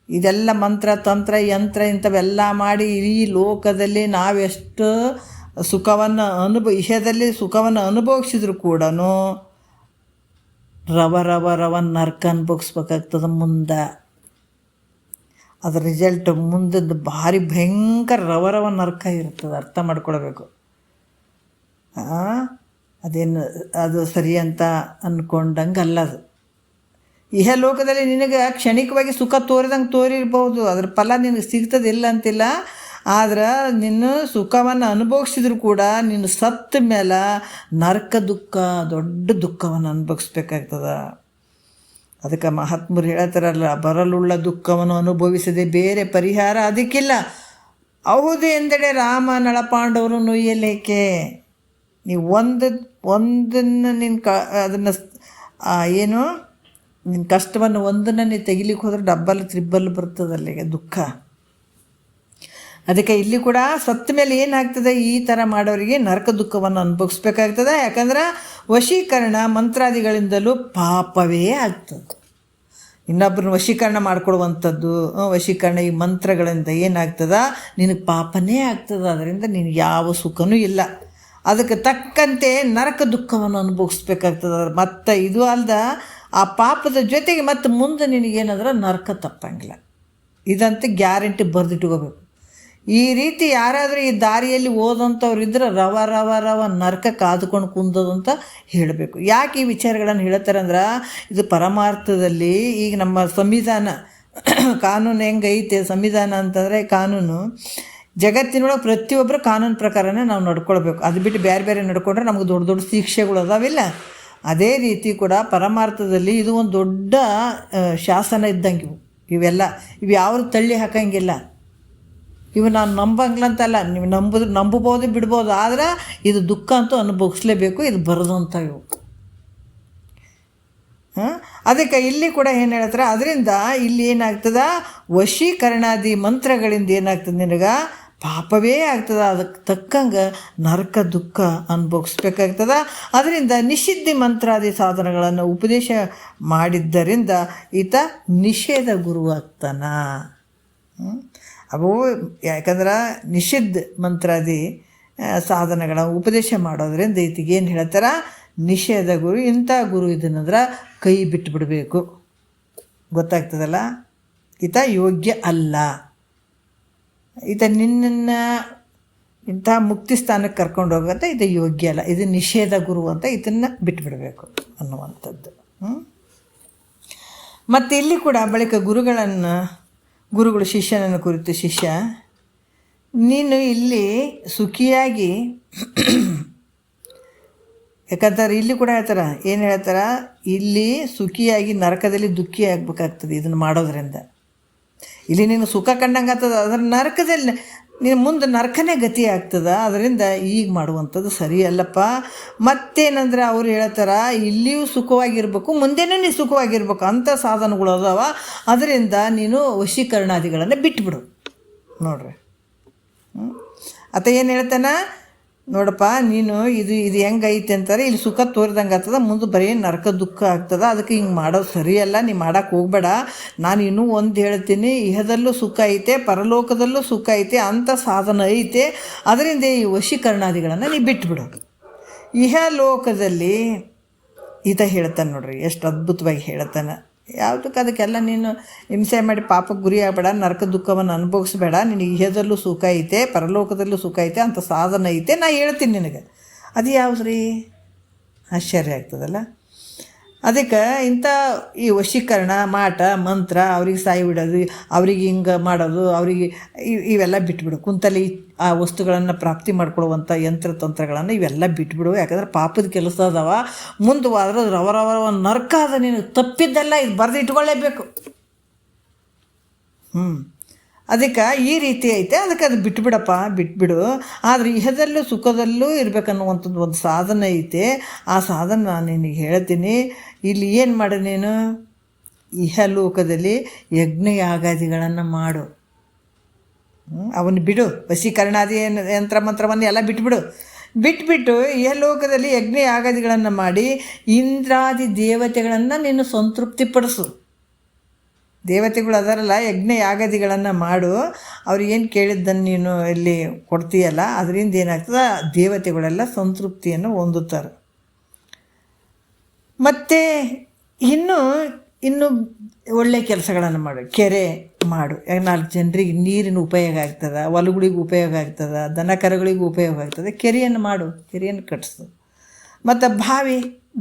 ಇದೆಲ್ಲ ಮಂತ್ರ ತಂತ್ರ ಯಂತ್ರ ಇಂಥವೆಲ್ಲ ಮಾಡಿ ಈ ಲೋಕದಲ್ಲಿ ನಾವೆಷ್ಟು ಸುಖವನ್ನು ಇಹದಲ್ಲಿ ಸುಖವನ್ನು ಅನುಭವಿಸಿದ್ರು ಕೂಡ ರವ ನರ್ಕ ಅನುಭವಿಸ್ಬೇಕಾಗ್ತದೆ ಮುಂದೆ. ಅದರ ರಿಸಲ್ಟ್ ಮುಂದದ್ದು ಭಾರಿ ಭಯಂಕರ ರವ ನರ್ಕ ಇರ್ತದೆ, ಅರ್ಥ ಮಾಡ್ಕೊಳ್ಬೇಕು. ಅದು ಸರಿ ಅಂತ ಅಂದ್ಕೊಂಡಂಗೆ ಅಲ್ಲ. ಅದು ಇಹಲೋಕದಲ್ಲಿ ನಿನಗೆ ಕ್ಷಣಿಕವಾಗಿ ಸುಖ ತೋರಿರ್ಬೋದು, ಅದ್ರ ಫಲ ನಿನಗೆ ಸಿಗ್ತದಿಲ್ಲ ಅಂತಿಲ್ಲ. ಆದ್ರೆ ನಿನ್ನ ಸುಖವನ್ನು ಅನುಭವಿಸಿದ್ರು ಕೂಡ ನೀನು ಸತ್ತ ಮೇಲೆ ನರಕ ದುಃಖ, ದೊಡ್ಡ ದುಃಖವನ್ನು ಅನುಭವಿಸ್ಬೇಕಾಗ್ತದೆ. ಅದಕ್ಕೆ ಮಹಾತ್ಮರು ಹೇಳ್ತಾರಲ್ಲ, ಬರಲುಳ್ಳ ದುಃಖವನ್ನು ಅನುಭವಿಸದೆ ಬೇರೆ ಪರಿಹಾರ ಅದಕ್ಕಿಲ್ಲ. ಹೌದು ಎಂದೆಡೆ ರಾಮ ನಳಪಾಂಡವರು ನುಯ್ಯಲೇಕೆ. ನೀವು ಒಂದನ್ನು ಅದನ್ನು ಏನು ನಿನ್ನ ಕಷ್ಟವನ್ನು ಒಂದನ್ನು ನೀನು ತೆಗಿಲಿಕ್ಕೆ ಹೋದ್ರೆ ಡಬ್ಬಲ್ ತ್ರಿಬ್ಬಲ್ ಬರ್ತದಲ್ಲಿಗೆ ದುಃಖ. ಅದಕ್ಕೆ ಇಲ್ಲಿ ಕೂಡ ಸತ್ತ ಮೇಲೆ ಏನಾಗ್ತದೆ, ಈ ಥರ ಮಾಡೋರಿಗೆ ನರಕ ದುಃಖವನ್ನು ಅನುಭವಿಸ್ಬೇಕಾಗ್ತದೆ. ಯಾಕಂದ್ರೆ ವಶೀಕರಣ ಮಂತ್ರಾದಿಗಳಿಂದಲೂ ಪಾಪವೇ ಆಗ್ತದೆ. ಇನ್ನೊಬ್ಬರನ್ನ ವಶೀಕರಣ ಮಾಡ್ಕೊಡುವಂಥದ್ದು, ವಶೀಕರಣ ಈ ಮಂತ್ರಗಳಿಂದ ಏನಾಗ್ತದೆ, ನಿನಗೆ ಪಾಪನೇ ಆಗ್ತದೆ. ಅದರಿಂದ ನಿನಗೆ ಯಾವ ಸುಖನೂ ಇಲ್ಲ. ಅದಕ್ಕೆ ತಕ್ಕಂತೆ ನರಕ ದುಃಖವನ್ನು ಅನುಭವಿಸ್ಬೇಕಾಗ್ತದೆ. ಮತ್ತು ಇದು ಅಲ್ದ ಆ ಪಾಪದ ಜೊತೆಗೆ ಮತ್ತು ಮುಂದೆ ನಿನಗೇನಾದ್ರೆ ನರಕ ತಪ್ಪಂಗಿಲ್ಲ. ಇದಂತೆ ಗ್ಯಾರಂಟಿ ಬರೆದಿಟ್ಕೋಬೇಕು. ಈ ರೀತಿ ಯಾರಾದರೂ ಈ ದಾರಿಯಲ್ಲಿ ಓದಂಥವ್ರು ಇದ್ರೆ ರವ ನರಕ ಕಾದುಕೊಂಡು ಕುಂದೋದು ಅಂತ ಹೇಳಬೇಕು. ಯಾಕೆ ಈ ವಿಚಾರಗಳನ್ನು ಹೇಳ್ತಾರೆ ಅಂದ್ರೆ, ಇದು ಪರಮಾರ್ಥದಲ್ಲಿ ಈಗ ನಮ್ಮ ಸಂವಿಧಾನ ಕಾನೂನು ಹೆಂಗೈತೆ, ಸಂವಿಧಾನ ಅಂತಂದರೆ ಕಾನೂನು ಜಗತ್ತಿನೊಳಗೆ ಪ್ರತಿಯೊಬ್ಬರು ಕಾನೂನು ಪ್ರಕಾರನೇ ನಾವು ನಡ್ಕೊಳ್ಬೇಕು. ಅದು ಬಿಟ್ಟು ಬೇರೆ ನಡ್ಕೊಂಡ್ರೆ ನಮಗೆ ದೊಡ್ಡ ದೊಡ್ಡ ಶಿಕ್ಷೆಗಳು ಅದಾವಿಲ್ಲ. ಅದೇ ರೀತಿ ಕೂಡ ಪರಮಾರ್ಥದಲ್ಲಿ ಇದು ಒಂದು ದೊಡ್ಡ ಶಾಸನ ಇದ್ದಂಗೆ. ಇವು ಯಾರು ತಳ್ಳಿ ಹಾಕಂಗಿಲ್ಲ. ಇವು ನಾನು ನಂಬಂಗಿಲ್ಲಂತಲ್ಲ, ನೀವು ನಂಬಬೋದು ಬಿಡ್ಬೋದು, ಆದರೆ ಇದು ದುಃಖ ಅಂತೂ ಅನುಭವಿಸ್ಲೇಬೇಕು. ಇದು ಬರೋದಂತ ಇವು. ಅದಕ್ಕೆ ಇಲ್ಲಿ ಕೂಡ ಏನು ಹೇಳ್ತಾರೆ, ಅದರಿಂದ ಇಲ್ಲಿ ಏನಾಗ್ತದೆ, ವಶೀಕರಣಾದಿ ಮಂತ್ರಗಳಿಂದ ಏನಾಗ್ತದೆ, ನಿನಗೆ ಪಾಪವೇ ಆಗ್ತದೆ. ಅದಕ್ಕೆ ತಕ್ಕಂಗೆ ನರಕ ದುಃಖ ಅನುಭವಿಸ್ಬೇಕಾಗ್ತದೆ. ಅದರಿಂದ ನಿಷಿದ್ಧಿ ಮಂತ್ರಾದಿ ಸಾಧನಗಳನ್ನು ಉಪದೇಶ ಮಾಡಿದ್ದರಿಂದ ಈತ ನಿಷೇಧ ಗುರು ಆಗ್ತಾನ. ಅವು ಯಾಕಂದ್ರೆ ನಿಷಿದ್ಧ ಮಂತ್ರಾದಿ ಸಾಧನಗಳ ಉಪದೇಶ ಮಾಡೋದ್ರಿಂದ ಈತಿಗೇನು ಹೇಳ್ತಾರೆ, ನಿಷೇಧ ಗುರು. ಇಂಥ ಗುರು ಇದನ್ನಂದ್ರೆ ಕೈ ಬಿಟ್ಟು ಬಿಡಬೇಕು. ಗೊತ್ತಾಗ್ತದಲ್ಲ, ಈತ ಯೋಗ್ಯ ಅಲ್ಲ. ಈತ ನಿನ್ನನ್ನು ಇಂಥ ಮುಕ್ತಿ ಸ್ಥಾನಕ್ಕೆ ಕರ್ಕೊಂಡು ಹೋಗಂತ ಇದು ಯೋಗ್ಯ ಅಲ್ಲ, ಇದು ನಿಷೇಧ ಗುರು ಅಂತ ಇದನ್ನು ಬಿಟ್ಟುಬಿಡಬೇಕು ಅನ್ನುವಂಥದ್ದು. ಮತ್ತು ಇಲ್ಲಿ ಕೂಡ ಬಳಿಕ ಗುರುಗಳು ಶಿಷ್ಯನನ್ನು ಕುರಿತು, ಶಿಷ್ಯ ನೀನು ಇಲ್ಲಿ ಸುಖಿಯಾಗಿ, ಯಾಕಂತಾರೆ ಇಲ್ಲಿ ಕೂಡ ಹೇಳ್ತಾರೆ, ಏನು ಹೇಳ್ತಾರೆ, ಇಲ್ಲಿ ಸುಖಿಯಾಗಿ ನರಕದಲ್ಲಿ ದುಃಖಿ ಆಗಬೇಕಾಗ್ತದೆ ಇದನ್ನು ಮಾಡೋದ್ರಿಂದ. ಇಲ್ಲಿ ನೀನು ಸುಖ ಕಂಡಂಗೆ ಆಗ್ತದೆ, ಅದರ ನರಕದಲ್ಲಿ ನೀನು ಮುಂದೆ ನರಕನೇ ಗತಿ ಆಗ್ತದೆ. ಅದರಿಂದ ಈಗ ಮಾಡುವಂಥದ್ದು ಸರಿಯಲ್ಲಪ್ಪ. ಮತ್ತೇನಂದ್ರೆ ಅವ್ರು ಹೇಳ್ತಾರೆ, ಇಲ್ಲಿಯೂ ಸುಖವಾಗಿರ್ಬೇಕು, ಮುಂದೆನೂ ನೀನು ಸುಖವಾಗಿರ್ಬೇಕು ಅಂಥ ಸಾಧನಗಳು ಅದಾವ. ಅದರಿಂದ ನೀನು ವಶೀಕರಣಾದಿಗಳನ್ನು ಬಿಟ್ಬಿಡು. ನೋಡ್ರಿ, ಆತ ಏನು ಹೇಳ್ತಾನೆ, ನೋಡಪ್ಪ ನೀನು ಇದು ಹೆಂಗೈತೆ ಅಂತಾರೆ, ಇಲ್ಲಿ ಸುಖ ತೋರಿದಂಗೆ ಆಗ್ತದೆ, ಮುಂದೆ ಬರೀ ನರಕ ದುಃಖ ಆಗ್ತದೆ. ಅದಕ್ಕೆ ಹಿಂಗೆ ಮಾಡೋದು ಸರಿಯಲ್ಲ, ನೀ ಮಾಡೋಕ್ಕೆ ಹೋಗಬೇಡ. ನಾನು ಇನ್ನೂ ಒಂದು ಹೇಳ್ತೀನಿ, ಇಹದಲ್ಲೂ ಸುಖ ಐತೆ, ಪರಲೋಕದಲ್ಲೂ ಸುಖ ಐತೆ, ಅಂಥ ಸಾಧನ ಐತೆ. ಅದರಿಂದ ಈ ವಶೀಕರಣಾದಿಗಳನ್ನು ನೀ ಬಿಟ್ಬಿಡು. ಇಹಲೋಕದಲ್ಲಿ ಈತ ಹೇಳ್ತಾನೆ ನೋಡ್ರಿ, ಎಷ್ಟು ಅದ್ಭುತವಾಗಿ ಹೇಳ್ತಾನೆ. ಯಾವುದಕ್ಕೆ ಅದಕ್ಕೆಲ್ಲ ನೀನು ಹಿಂಸೆ ಮಾಡಿ ಪಾಪಕ್ಕೆ ಗುರಿ ಆಗಬೇಡ, ನರಕ ದುಃಖವನ್ನು ಅನುಭವಿಸ್ಬೇಡ, ನಿನಗೆ ಇಹದಲ್ಲೂ ಸುಖ ಐತೆ, ಪರಲೋಕದಲ್ಲೂ ಸುಖ ಐತೆ, ಅಂಥ ಸಾಧನ ಐತೆ, ನಾ ಹೇಳ್ತೀನಿ ನಿನಗೆ. ಅದು ಯಾವ್ದು ರೀ? ಆಶ್ಚರ್ಯ ಆಗ್ತದಲ್ಲ. ಅದಕ್ಕೆ ಇಂಥ ಈ ವಶೀಕರಣ, ಮಾಟ, ಮಂತ್ರ, ಅವ್ರಿಗೆ ಸಾಯಿ ಬಿಡೋದು, ಅವ್ರಿಗೆ ಹಿಂಗೆ ಮಾಡೋದು, ಅವರಿಗೆ ಇವೆಲ್ಲ ಬಿಟ್ಬಿಡು. ಕುಂತಲ್ಲಿ ಆ ವಸ್ತುಗಳನ್ನು ಪ್ರಾಪ್ತಿ ಮಾಡ್ಕೊಳ್ಳುವಂಥ ಯಂತ್ರತಂತ್ರಗಳನ್ನು ಇವೆಲ್ಲ ಬಿಟ್ಬಿಡು. ಯಾಕಂದ್ರೆ ಪಾಪದ ಕೆಲಸ ಅದಾವ, ಮುಂದುವಾದ್ರೆ ರವರವರ ನರ್ಕ ಅದ, ನೀನು ತಪ್ಪಿದ್ದೆಲ್ಲ ಇದು ಬರೆದು ಇಟ್ಕೊಳ್ಳೇಬೇಕು. ಅದಕ್ಕೆ ಈ ರೀತಿ ಐತೆ, ಅದಕ್ಕೆ ಅದು ಬಿಟ್ಬಿಡಪ್ಪ, ಬಿಟ್ಬಿಡು. ಆದರೆ ಇಹದಲ್ಲೂ ಸುಖದಲ್ಲೂ ಇರಬೇಕನ್ನುವಂಥದ್ದು ಒಂದು ಸಾಧನ ಐತೆ. ಆ ಸಾಧನ ನಾನು ನಿನಗೆ ಹೇಳ್ತೀನಿ. ಇಲ್ಲಿ ಏನು ಮಾಡು ನೀನು? ಇಹಲೋಕದಲ್ಲಿ ಯಜ್ಞಯಾಗಾದಿಗಳನ್ನು ಮಾಡು. ಅವನು ಬಿಡು, ವಶೀಕರಣಾದಿ ಯಂತ್ರ ಮಂತ್ರವನ್ನು ಎಲ್ಲ ಬಿಟ್ಬಿಟ್ಟು ಇಹಲೋಕದಲ್ಲಿ ಯಜ್ಞಯಾಗಾದಿಗಳನ್ನು ಮಾಡಿ ಇಂದ್ರಾದಿ ದೇವತೆಗಳನ್ನು ನೀನು ಸಂತೃಪ್ತಿಪಡಿಸು. ದೇವತೆಗಳು ಅದರಲ್ಲ, ಯಜ್ಞ ಯಾಗಾದಿಗಳನ್ನು ಮಾಡು. ಅವ್ರು ಏನು ಕೇಳಿದ್ದನ್ನು ನೀನು ಇಲ್ಲಿ ಕೊಡ್ತೀಯಲ್ಲ, ಅದರಿಂದ ಏನಾಗ್ತದೆ, ದೇವತೆಗಳೆಲ್ಲ ಸಂತೃಪ್ತಿಯನ್ನು ಹೊಂದುತ್ತಾರೆ. ಮತ್ತು ಇನ್ನು ಒಳ್ಳೆಯ ಕೆಲಸಗಳನ್ನು ಮಾಡು. ಕೆರೆ ಮಾಡು, 4 ಜನರಿಗೆ ನೀರಿನ ಉಪಯೋಗ ಆಗ್ತದೆ, ಹೊಲಗಳಿಗೆ ಉಪಯೋಗ ಆಗ್ತದೆ, ದನ ಕರುಗಳಿಗೆ ಉಪಯೋಗ ಆಗ್ತದೆ. ಕೆರೆಯನ್ನು ಮಾಡು, ಕೆರೆಯನ್ನು ಕಟ್ಟಿಸು. ಮತ್ತು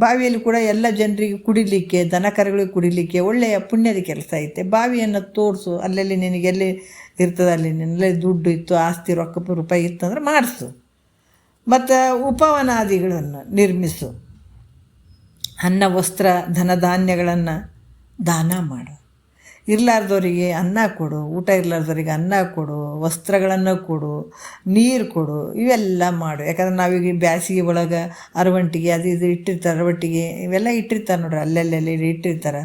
ಬಾವಿಯಲ್ಲಿ ಕೂಡ ಎಲ್ಲ ಜನರಿಗೆ ಕುಡಿಲಿಕ್ಕೆ, ದನ ಕರುಗಳಿಗೆ ಕುಡಿಲಿಕ್ಕೆ ಒಳ್ಳೆಯ ಪುಣ್ಯದ ಕೆಲಸ ಐತೆ. ಬಾವಿಯನ್ನು ತೋರಿಸು, ಅಲ್ಲಲ್ಲಿ ನಿನಗೆಲ್ಲಿ ಇರ್ತದೆ, ಅಲ್ಲಿ ನಿನ್ನೆಲ್ಲ ದುಡ್ಡು ಇತ್ತು, ಆಸ್ತಿ ರೊಕ್ಕ ರೂಪಾಯಿ ಇತ್ತಂದ್ರೆ ಮಾಡಿಸು. ಮತ್ತು ಉಪವನಾದಿಗಳನ್ನು ನಿರ್ಮಿಸು. ಅನ್ನ, ವಸ್ತ್ರ, ಧನಧಾನ್ಯಗಳನ್ನು ದಾನ ಮಾಡು. ಇರಲಾರ್ದವರಿಗೆ ಅನ್ನ ಕೊಡು, ಊಟ ಇರಲಾರ್ದವರಿಗೆ ಅನ್ನ ಕೊಡು, ವಸ್ತ್ರಗಳನ್ನು ಕೊಡು, ನೀರು ಕೊಡು, ಇವೆಲ್ಲ ಮಾಡು. ಯಾಕಂದ್ರೆ ನಾವೀಗ ಬ್ಯಾಸಿಗೆ ಒಳಗೆ ಅರವಂಟಿಗೆ ಅದು ಇದು ಇಟ್ಟಿರ್ತಾರೆ, ಅರವಟ್ಟಿಗೆ ಇವೆಲ್ಲ ಇಟ್ಟಿರ್ತಾರೆ ನೋಡ್ರಿ, ಅಲ್ಲೆಲ್ಲೆಲ್ಲಿ ಇಟ್ಟಿರ್ತಾರೆ,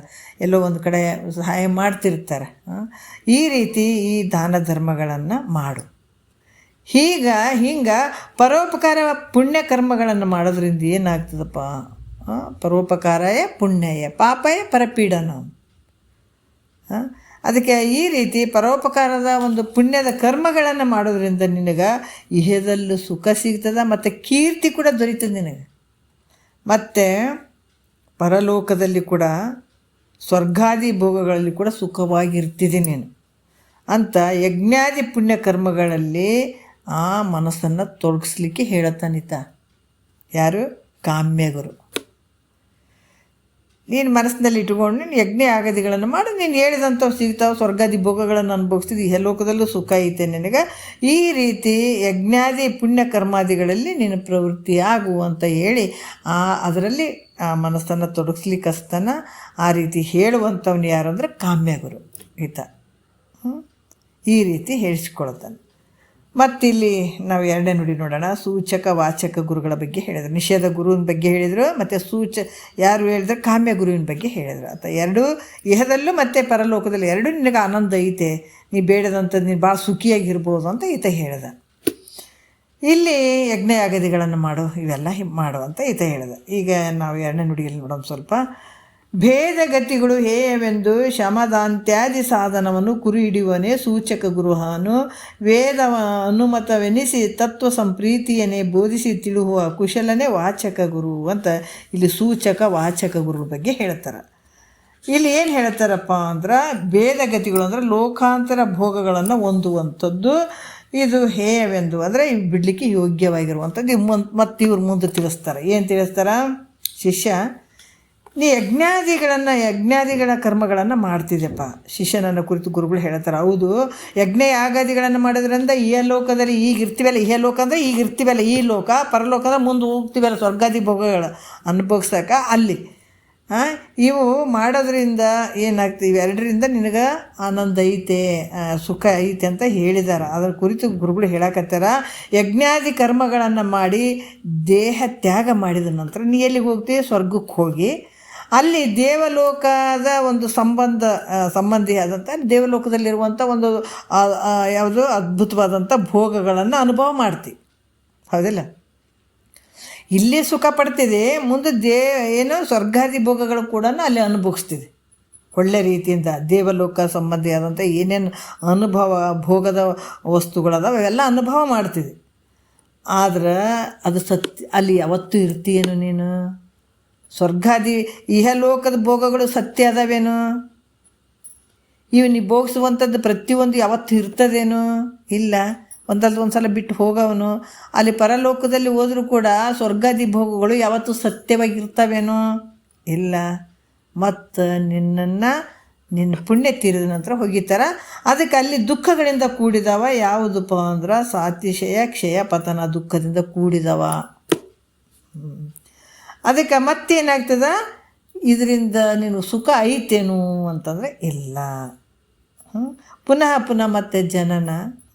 ಎಲ್ಲೋ ಒಂದು ಕಡೆ ಸಹಾಯ ಮಾಡ್ತಿರ್ತಾರೆ. ಈ ರೀತಿ ಈ ದಾನ ಧರ್ಮಗಳನ್ನು ಮಾಡು. ಹಿಂಗೆ ಪರೋಪಕಾರ ಪುಣ್ಯ ಕರ್ಮಗಳನ್ನು ಮಾಡೋದ್ರಿಂದ ಏನಾಗ್ತದಪ್ಪ? ಪರೋಪಕಾರಯ ಪುಣ್ಯಯ ಪಾಪಯ ಪರಪೀಡನ. ಅದಕ್ಕೆ ಈ ರೀತಿ ಪರೋಪಕಾರದ ಒಂದು ಪುಣ್ಯದ ಕರ್ಮಗಳನ್ನು ಮಾಡೋದ್ರಿಂದ ನಿನಗೆ ಇಹದಲ್ಲೂ ಸುಖ ಸಿಗ್ತದೆ, ಮತ್ತು ಕೀರ್ತಿ ಕೂಡ ದೊರೀತದೆ ನಿನಗೆ. ಮತ್ತು ಪರಲೋಕದಲ್ಲಿ ಕೂಡ ಸ್ವರ್ಗಾದಿ ಭೋಗಗಳಲ್ಲಿ ಕೂಡ ಸುಖವಾಗಿರ್ತಿದೆ ನೀನು ಅಂತ ಯಜ್ಞಾದಿ ಪುಣ್ಯ ಕರ್ಮಗಳಲ್ಲಿ ಆ ಮನಸ್ಸನ್ನು ತೊಡಗಿಸ್ಲಿಕ್ಕೆ ಹೇಳತ್ತಾನಿತ. ಯಾರು? ಕಾಮ್ಯಗುರು. ನೀನು ಮನಸ್ಸಿನಲ್ಲಿ ಇಟ್ಕೊಂಡು ನೀನು ಯಜ್ಞ ಯಾಗಾದಿಗಳನ್ನು ಮಾಡು, ನೀನು ಹೇಳಿದಂಥವು ಸಿಗ್ತಾವೆ, ಸ್ವರ್ಗಾದಿ ಭೋಗಗಳನ್ನು ಅನುಭವಿಸ್ತಿದ್ದು, ಇಹಲೋಕದಲ್ಲೂ ಸುಖ ಐತೆ ನಿನಗೆ. ಈ ರೀತಿ ಯಜ್ಞಾದಿ ಪುಣ್ಯ ಕರ್ಮಾದಿಗಳಲ್ಲಿ ನೀನು ಪ್ರವೃತ್ತಿ ಆಗು ಅಂತ ಹೇಳಿ ಅದರಲ್ಲಿ ಆ ಮನಸ್ಸನ್ನು ತೊಡಗಿಸ್ಲಿಕ್ಕಸ್ತಾನ. ಆ ರೀತಿ ಹೇಳುವಂಥವ್ನು ಯಾರು ಅಂದರೆ ಕಾಮ್ಯಗುರು ಈತ. ಈ ರೀತಿ ಹೇಳಿಸ್ಕೊಳ್ತಾನೆ. ಮತ್ತಿಲ್ಲಿ ನಾವು 2ನೇ ನುಡಿ ನೋಡೋಣ. ಸೂಚಕ ವಾಚಕ ಗುರುಗಳ ಬಗ್ಗೆ ಹೇಳಿದರು, ನಿಷೇಧ ಗುರುವಿನ ಬಗ್ಗೆ ಹೇಳಿದರು, ಮತ್ತು ಯಾರು ಹೇಳಿದ್ರು? ಕಾಮ್ಯ ಗುರುವಿನ ಬಗ್ಗೆ ಹೇಳಿದರು. ಅಂತ ಎರಡೂ ಇಹದಲ್ಲೂ ಮತ್ತು ಪರಲೋಕದಲ್ಲಿ ಎರಡೂ ನಿನಗೆ ಆನಂದ ಐತೆ, ನೀ ಬೇಡದಂಥದ್ದು ನೀನು ಭಾಳ ಸುಖಿಯಾಗಿರ್ಬೋದು ಅಂತ ಈತ ಹೇಳಿದ. ಇಲ್ಲಿ ಯಜ್ಞಯಾಗದಿಗಳನ್ನು ಮಾಡು, ಇವೆಲ್ಲ ಮಾಡು ಅಂತ ಈತ ಹೇಳಿದ. ಈಗ ನಾವು 2ನೇ ನುಡಿಯಲ್ಲಿ ನೋಡೋಣ ಸ್ವಲ್ಪ. ಭೇದಗತಿಗಳು ಹೇಯವೆಂದು ಶಮದಾಂತ್ಯಾದಿ ಸಾಧನವನ್ನು ಕುರಿ ಹಿಡಿಯುವನೇ ಸೂಚಕ ಗುರುಹಾನು ವೇದ ಅನುಮತವೆನಿಸಿ ತತ್ವ ಸಂಪ್ರೀತಿಯನ್ನೇ ಬೋಧಿಸಿ ತಿಳುಹುವ ಕುಶಲನೇ ವಾಚಕ ಗುರು ಅಂತ ಇಲ್ಲಿ ಸೂಚಕ ವಾಚಕ ಗುರು ಬಗ್ಗೆ ಹೇಳ್ತಾರೆ. ಇಲ್ಲಿ ಏನು ಹೇಳ್ತಾರಪ್ಪ ಅಂದ್ರೆ, ಭೇದಗತಿಗಳು ಅಂದರೆ ಲೋಕಾಂತರ ಭೋಗಗಳನ್ನು ಹೊಂದುವಂಥದ್ದು. ಇದು ಹೇಯವೆಂದು ಅಂದರೆ ಬಿಡಲಿಕ್ಕೆ ಯೋಗ್ಯವಾಗಿರುವಂಥದ್ದು. ಮತ್ತು ಇವ್ರು ಮುಂದೆ ತಿಳಿಸ್ತಾರೆ. ಏನು ತಿಳಿಸ್ತಾರೆ? ಶಿಷ್ಯ, ನೀ ಯಜ್ಞಾದಿಗಳ ಕರ್ಮಗಳನ್ನು ಮಾಡ್ತಿದ್ದೆಪ್ಪ. ಶಿಷ್ಯನನ್ನು ಕುರಿತು ಗುರುಗಳು ಹೇಳ್ತಾರೆ. ಹೌದು, ಯಜ್ಞ ಯಾಗಾದಿಗಳನ್ನು ಮಾಡೋದ್ರಿಂದ ಲೋಕದಲ್ಲಿ ಈಗ ಇರ್ತೀವಲ್ಲ, ಲೋಕ ಅಂದರೆ ಈಗ ಇರ್ತೀವಲ್ಲ, ಈ ಲೋಕ, ಪರಲೋಕ ಅಂದರೆ ಮುಂದೆ ಹೋಗ್ತೀವಲ್ಲ, ಸ್ವರ್ಗಾದಿ ಭೋಗಗಳು ಅನುಭವಿಸೋಕೆ ಅಲ್ಲಿ ಇವು ಮಾಡೋದ್ರಿಂದ ಏನಾಗ್ತದೆ? ಇವೆರಡರಿಂದ ನಿನಗೆ ಆನಂದ ಐತೆ, ಸುಖ ಐತೆ ಅಂತ ಹೇಳಿದ್ದಾರೆ. ಅದರ ಕುರಿತು ಗುರುಗಳು ಹೇಳಕತ್ತಾರ. ಯಜ್ಞಾದಿ ಕರ್ಮಗಳನ್ನು ಮಾಡಿ ದೇಹ ತ್ಯಾಗ ಮಾಡಿದ ನಂತರ ನೀ ಎಲ್ಲಿಗೆ ಹೋಗ್ತೀವಿ? ಸ್ವರ್ಗಕ್ಕೆ ಹೋಗಿ ಅಲ್ಲಿ ದೇವಲೋಕದ ಒಂದು ಸಂಬಂಧಿ ಆದಂಥ ದೇವಲೋಕದಲ್ಲಿರುವಂಥ ಒಂದು ಯಾವುದು ಅದ್ಭುತವಾದಂಥ ಭೋಗಗಳನ್ನು ಅನುಭವ ಮಾಡ್ತೀವಿ. ಹೌದಿಲ್ಲ? ಇಲ್ಲಿ ಸುಖ ಪಡ್ತಿದೆ, ಮುಂದೆ ಏನು ಸ್ವರ್ಗಾದಿ ಭೋಗಗಳು ಕೂಡ ಅಲ್ಲಿ ಅನುಭವಿಸ್ತಿದೆ. ಒಳ್ಳೆ ರೀತಿಯಿಂದ ದೇವಲೋಕ ಸಂಬಂಧಿಯಾದಂಥ ಏನೇನು ಅನುಭವ ಭೋಗದ ವಸ್ತುಗಳದಾವ ಅವೆಲ್ಲ ಅನುಭವ ಮಾಡ್ತಿದೆ. ಆದ್ರೆ ಅದು ಸತ್ಯ ಅಲ್ಲಿ ಯಾವತ್ತೂ ಇರ್ತೀಯೇನು ನೀನು? ಸ್ವರ್ಗಾದಿ ಇಹಲೋಕದ ಭೋಗಗಳು ಸತ್ಯ ಅದಾವೇನು? ಇವು ನೀ ಭೋಗಿಸುವಂಥದ್ದು ಪ್ರತಿಯೊಂದು ಯಾವತ್ತು ಇರ್ತದೇನು? ಇಲ್ಲ. ಒಂದು ಸಲ ಬಿಟ್ಟು ಹೋಗವನು. ಅಲ್ಲಿ ಪರಲೋಕದಲ್ಲಿ ಹೋದರೂ ಕೂಡ ಸ್ವರ್ಗಾದಿ ಭೋಗಗಳು ಯಾವತ್ತೂ ಸತ್ಯವಾಗಿರ್ತಾವೇನೋ? ಇಲ್ಲ. ಮತ್ತು ನಿನ್ನ ಪುಣ್ಯ ತೀರಿದ ನಂತರ ಹೋಗಿತಾರ. ಅದಕ್ಕೆ ಅಲ್ಲಿ ದುಃಖಗಳಿಂದ ಕೂಡಿದವ ಯಾವುದಪ್ಪ ಅಂದ್ರೆ ಸಾತಿಶಯ ಕ್ಷಯ ಪತನ ದುಃಖದಿಂದ ಕೂಡಿದವ. ಅದಕ್ಕೆ ಮತ್ತೇನಾಗ್ತದ? ಇದರಿಂದ ನೀನು ಸುಖ ಐತೇನು ಅಂತಂದರೆ ಇಲ್ಲ. ಪುನಃ ಮತ್ತೆ ಜನನ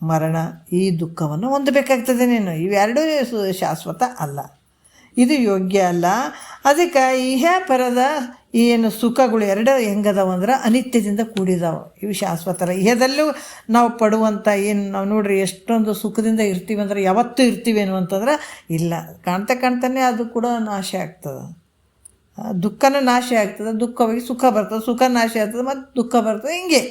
ಮರಣ ಈ ದುಃಖವನ್ನು ಹೊಂದಬೇಕಾಗ್ತದೆ ನೀನು. ಇವೆರಡೂ ಶಾಶ್ವತ ಅಲ್ಲ, ಇದು ಯೋಗ್ಯ ಅಲ್ಲ. ಅದಕ್ಕೆ ಇಹ ಪರದ ಏನು ಸುಖಗಳು ಎರಡು ಹೆಂಗದಾವ ಅಂದ್ರೆ ಅನಿತ್ಯದಿಂದ ಕೂಡಿದಾವೆ. ಇವು ಶಾಶ್ವತರ. ಇಹದಲ್ಲೂ ನಾವು ಪಡುವಂಥ ಏನು ನಾವು ನೋಡ್ರಿ ಎಷ್ಟೊಂದು ಸುಖದಿಂದ ಇರ್ತೀವಿ ಅಂದ್ರೆ ಯಾವತ್ತೂ ಇರ್ತೀವೇನು ಅಂತಂದ್ರೆ ಇಲ್ಲ. ಕಾಣ್ತಾನೆ ಅದು ಕೂಡ ನಾಶ ಆಗ್ತದೆ. ದುಃಖನೂ ನಾಶ ಆಗ್ತದೆ, ದುಃಖವಾಗಿ ಸುಖ ಬರ್ತದೆ, ಸುಖ ನಾಶ ಆಗ್ತದೆ, ಮತ್ತು ದುಃಖ ಬರ್ತದೆ. ಹಿಂಗೆ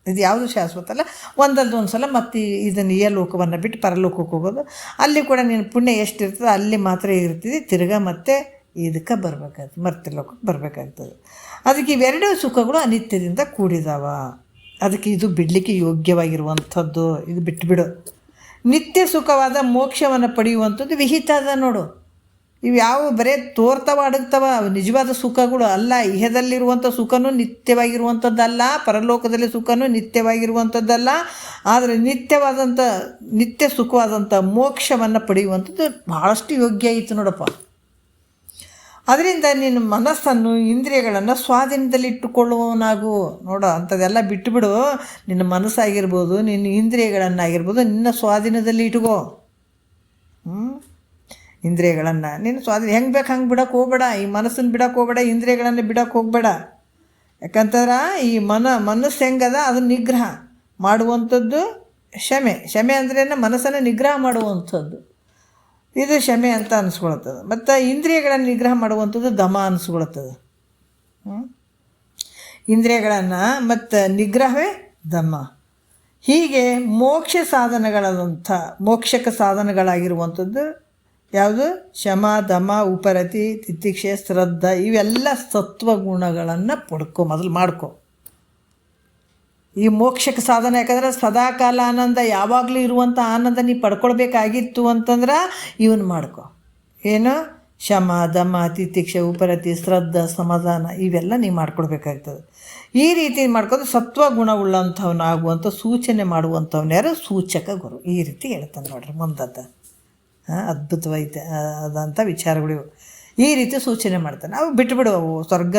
ಇದು ಯಾವುದು ಶಾಶ್ವತ ಅಲ್ಲ. ಒಂದು ಸಲ ಮತ್ತು ಇದನ್ನು ಈ ಲೋಕವನ್ನು ಬಿಟ್ಟು ಪರಲೋಕಕ್ಕೆ ಹೋಗೋದು. ಅಲ್ಲಿ ಕೂಡ ನೀನು ಪುಣ್ಯ ಎಷ್ಟಿರ್ತದೆ ಅಲ್ಲಿ ಮಾತ್ರ ಇರ್ತಿದ್ದೆ. ತಿರ್ಗಾ ಮತ್ತೆ ಇದಕ್ಕೆ ಬರಬೇಕಾಗ್ತದೆ, ಮರ್ತ್ಯಲೋಕಕ್ಕೆ ಬರಬೇಕಾಗ್ತದೆ. ಅದಕ್ಕೆ ಇವೆರಡೂ ಸುಖಗಳು ಅನಿತ್ಯದಿಂದ ಕೂಡಿದಾವ. ಅದಕ್ಕೆ ಇದು ಬಿಡಲಿಕ್ಕೆ ಯೋಗ್ಯವಾಗಿರುವಂಥದ್ದು. ಇದು ಬಿಟ್ಟುಬಿಡು. ನಿತ್ಯ ಸುಖವಾದ ಮೋಕ್ಷವನ್ನು ಪಡೆಯುವಂಥದ್ದು ವಿಹಿತ ಅದ ನೋಡು. ಇವು ಯಾವ ಬರೇ ತೋರ್ತಾವ ಅಡಗ್ತಾವ, ನಿಜವಾದ ಸುಖಗಳು ಅಲ್ಲ. ಇಹದಲ್ಲಿರುವಂಥ ಸುಖನೂ ನಿತ್ಯವಾಗಿರುವಂಥದ್ದಲ್ಲ, ಪರಲೋಕದಲ್ಲಿ ಸುಖನೂ ನಿತ್ಯವಾಗಿರುವಂಥದ್ದಲ್ಲ. ಆದರೆ ನಿತ್ಯ ಸುಖವಾದಂಥ ಮೋಕ್ಷವನ್ನು ಪಡೆಯುವಂಥದ್ದು ಭಾಳಷ್ಟು ಯೋಗ್ಯ ಆಯಿತು ನೋಡಪ್ಪ. ಅದರಿಂದ ನಿನ್ನ ಮನಸ್ಸನ್ನು ಇಂದ್ರಿಯಗಳನ್ನು ಸ್ವಾಧೀನದಲ್ಲಿಟ್ಟುಕೊಳ್ಳುವವನಾಗು ನೋಡು. ಅಂಥದ್ದೆಲ್ಲ ಬಿಟ್ಟುಬಿಡು. ನಿನ್ನ ಮನಸ್ಸಾಗಿರ್ಬೋದು, ನಿನ್ನ ಇಂದ್ರಿಯಗಳನ್ನಾಗಿರ್ಬೋದು ನಿನ್ನ ಸ್ವಾಧೀನದಲ್ಲಿ ಇಟ್ಕೋ. ಇಂದ್ರಿಯಗಳನ್ನು ನೀನು ಸ್ವಾಧೀನ ಹೆಂಗೆ ಬೇಕು ಹಂಗೆ ಬಿಡೋಕ್ಕೆ ಹೋಗಬೇಡ. ಈ ಮನಸ್ಸನ್ನು ಬಿಡೋಕ್ಕೆ ಹೋಗಬೇಡ, ಇಂದ್ರಿಯಗಳನ್ನು ಬಿಡೋಕ್ಕೆ ಹೋಗಬೇಡ. ಯಾಕಂತಂದ್ರೆ ಈ ಮನಸ್ಸು ಹೆಂಗದ ಅದನ್ನು ನಿಗ್ರಹ ಮಾಡುವಂಥದ್ದು ಶಮೆ ಅಂದ್ರೇನು? ಮನಸ್ಸನ್ನು ನಿಗ್ರಹ ಮಾಡುವಂಥದ್ದು ಇದು ಶಮೆ ಅಂತ ಅನಿಸ್ಕೊಳ್ತದೆ. ಮತ್ತು ಇಂದ್ರಿಯಗಳನ್ನು ನಿಗ್ರಹ ಮಾಡುವಂಥದ್ದು ದಮ ಅನಿಸ್ಕೊಳ್ತದೆ. ಇಂದ್ರಿಯಗಳನ್ನು ಮತ್ತು ನಿಗ್ರಹವೇ ದಮ. ಹೀಗೆ ಮೋಕ್ಷಕ್ಕೆ ಸಾಧನಗಳಾಗಿರುವಂಥದ್ದು ಯಾವುದು? ಶಮ, ದಮ, ಉಪರತಿ, ತಿತಿಕ್ಷೆ, ಶ್ರದ್ಧಾ ಇವೆಲ್ಲ ಸತ್ವಗುಣಗಳನ್ನು ಮೊದಲು ಮಾಡ್ಕೊ. ಈ ಮೋಕ್ಷಕ್ಕೆ ಸಾಧನ ಯಾಕಂದ್ರೆ ಸದಾಕಾಲ ಆನಂದ, ಯಾವಾಗಲೂ ಇರುವಂಥ ಆನಂದ ನೀ ಪಡ್ಕೊಳ್ಬೇಕಾಗಿತ್ತು ಅಂತಂದ್ರೆ ಇವನು ಮಾಡ್ಕೊ. ಏನು? ಶಮ, ದಮ, ತಿತಿಕ್ಷೆ, ಉಪರತಿ, ಶ್ರದ್ಧಾ, ಸಮಾಧಾನ ಇವೆಲ್ಲ ನೀ ಮಾಡ್ಕೊಳ್ಬೇಕಾಗ್ತದೆ. ಈ ರೀತಿ ಮಾಡ್ಕೊಂಡು ಸತ್ವಗುಣವುಳ್ಳಂಥವನಾಗುವಂಥ ಸೂಚನೆ ಮಾಡುವಂಥವ್ನು ಯಾರು? ಸೂಚಕ ಗುರು. ಈ ರೀತಿ ಹೇಳ್ತಾನೆ ನೋಡ್ರಿ ಮುಂದದ್ದು. ಅದ್ಭುತವಾಯ್ತು ಅದಂಥ ವಿಚಾರಗಳು ಇವು. ಈ ರೀತಿ ಸೂಚನೆ ಮಾಡ್ತಾನೆ. ಅವು ಬಿಟ್ಟುಬಿಡು. ಅವು ಸ್ವರ್ಗ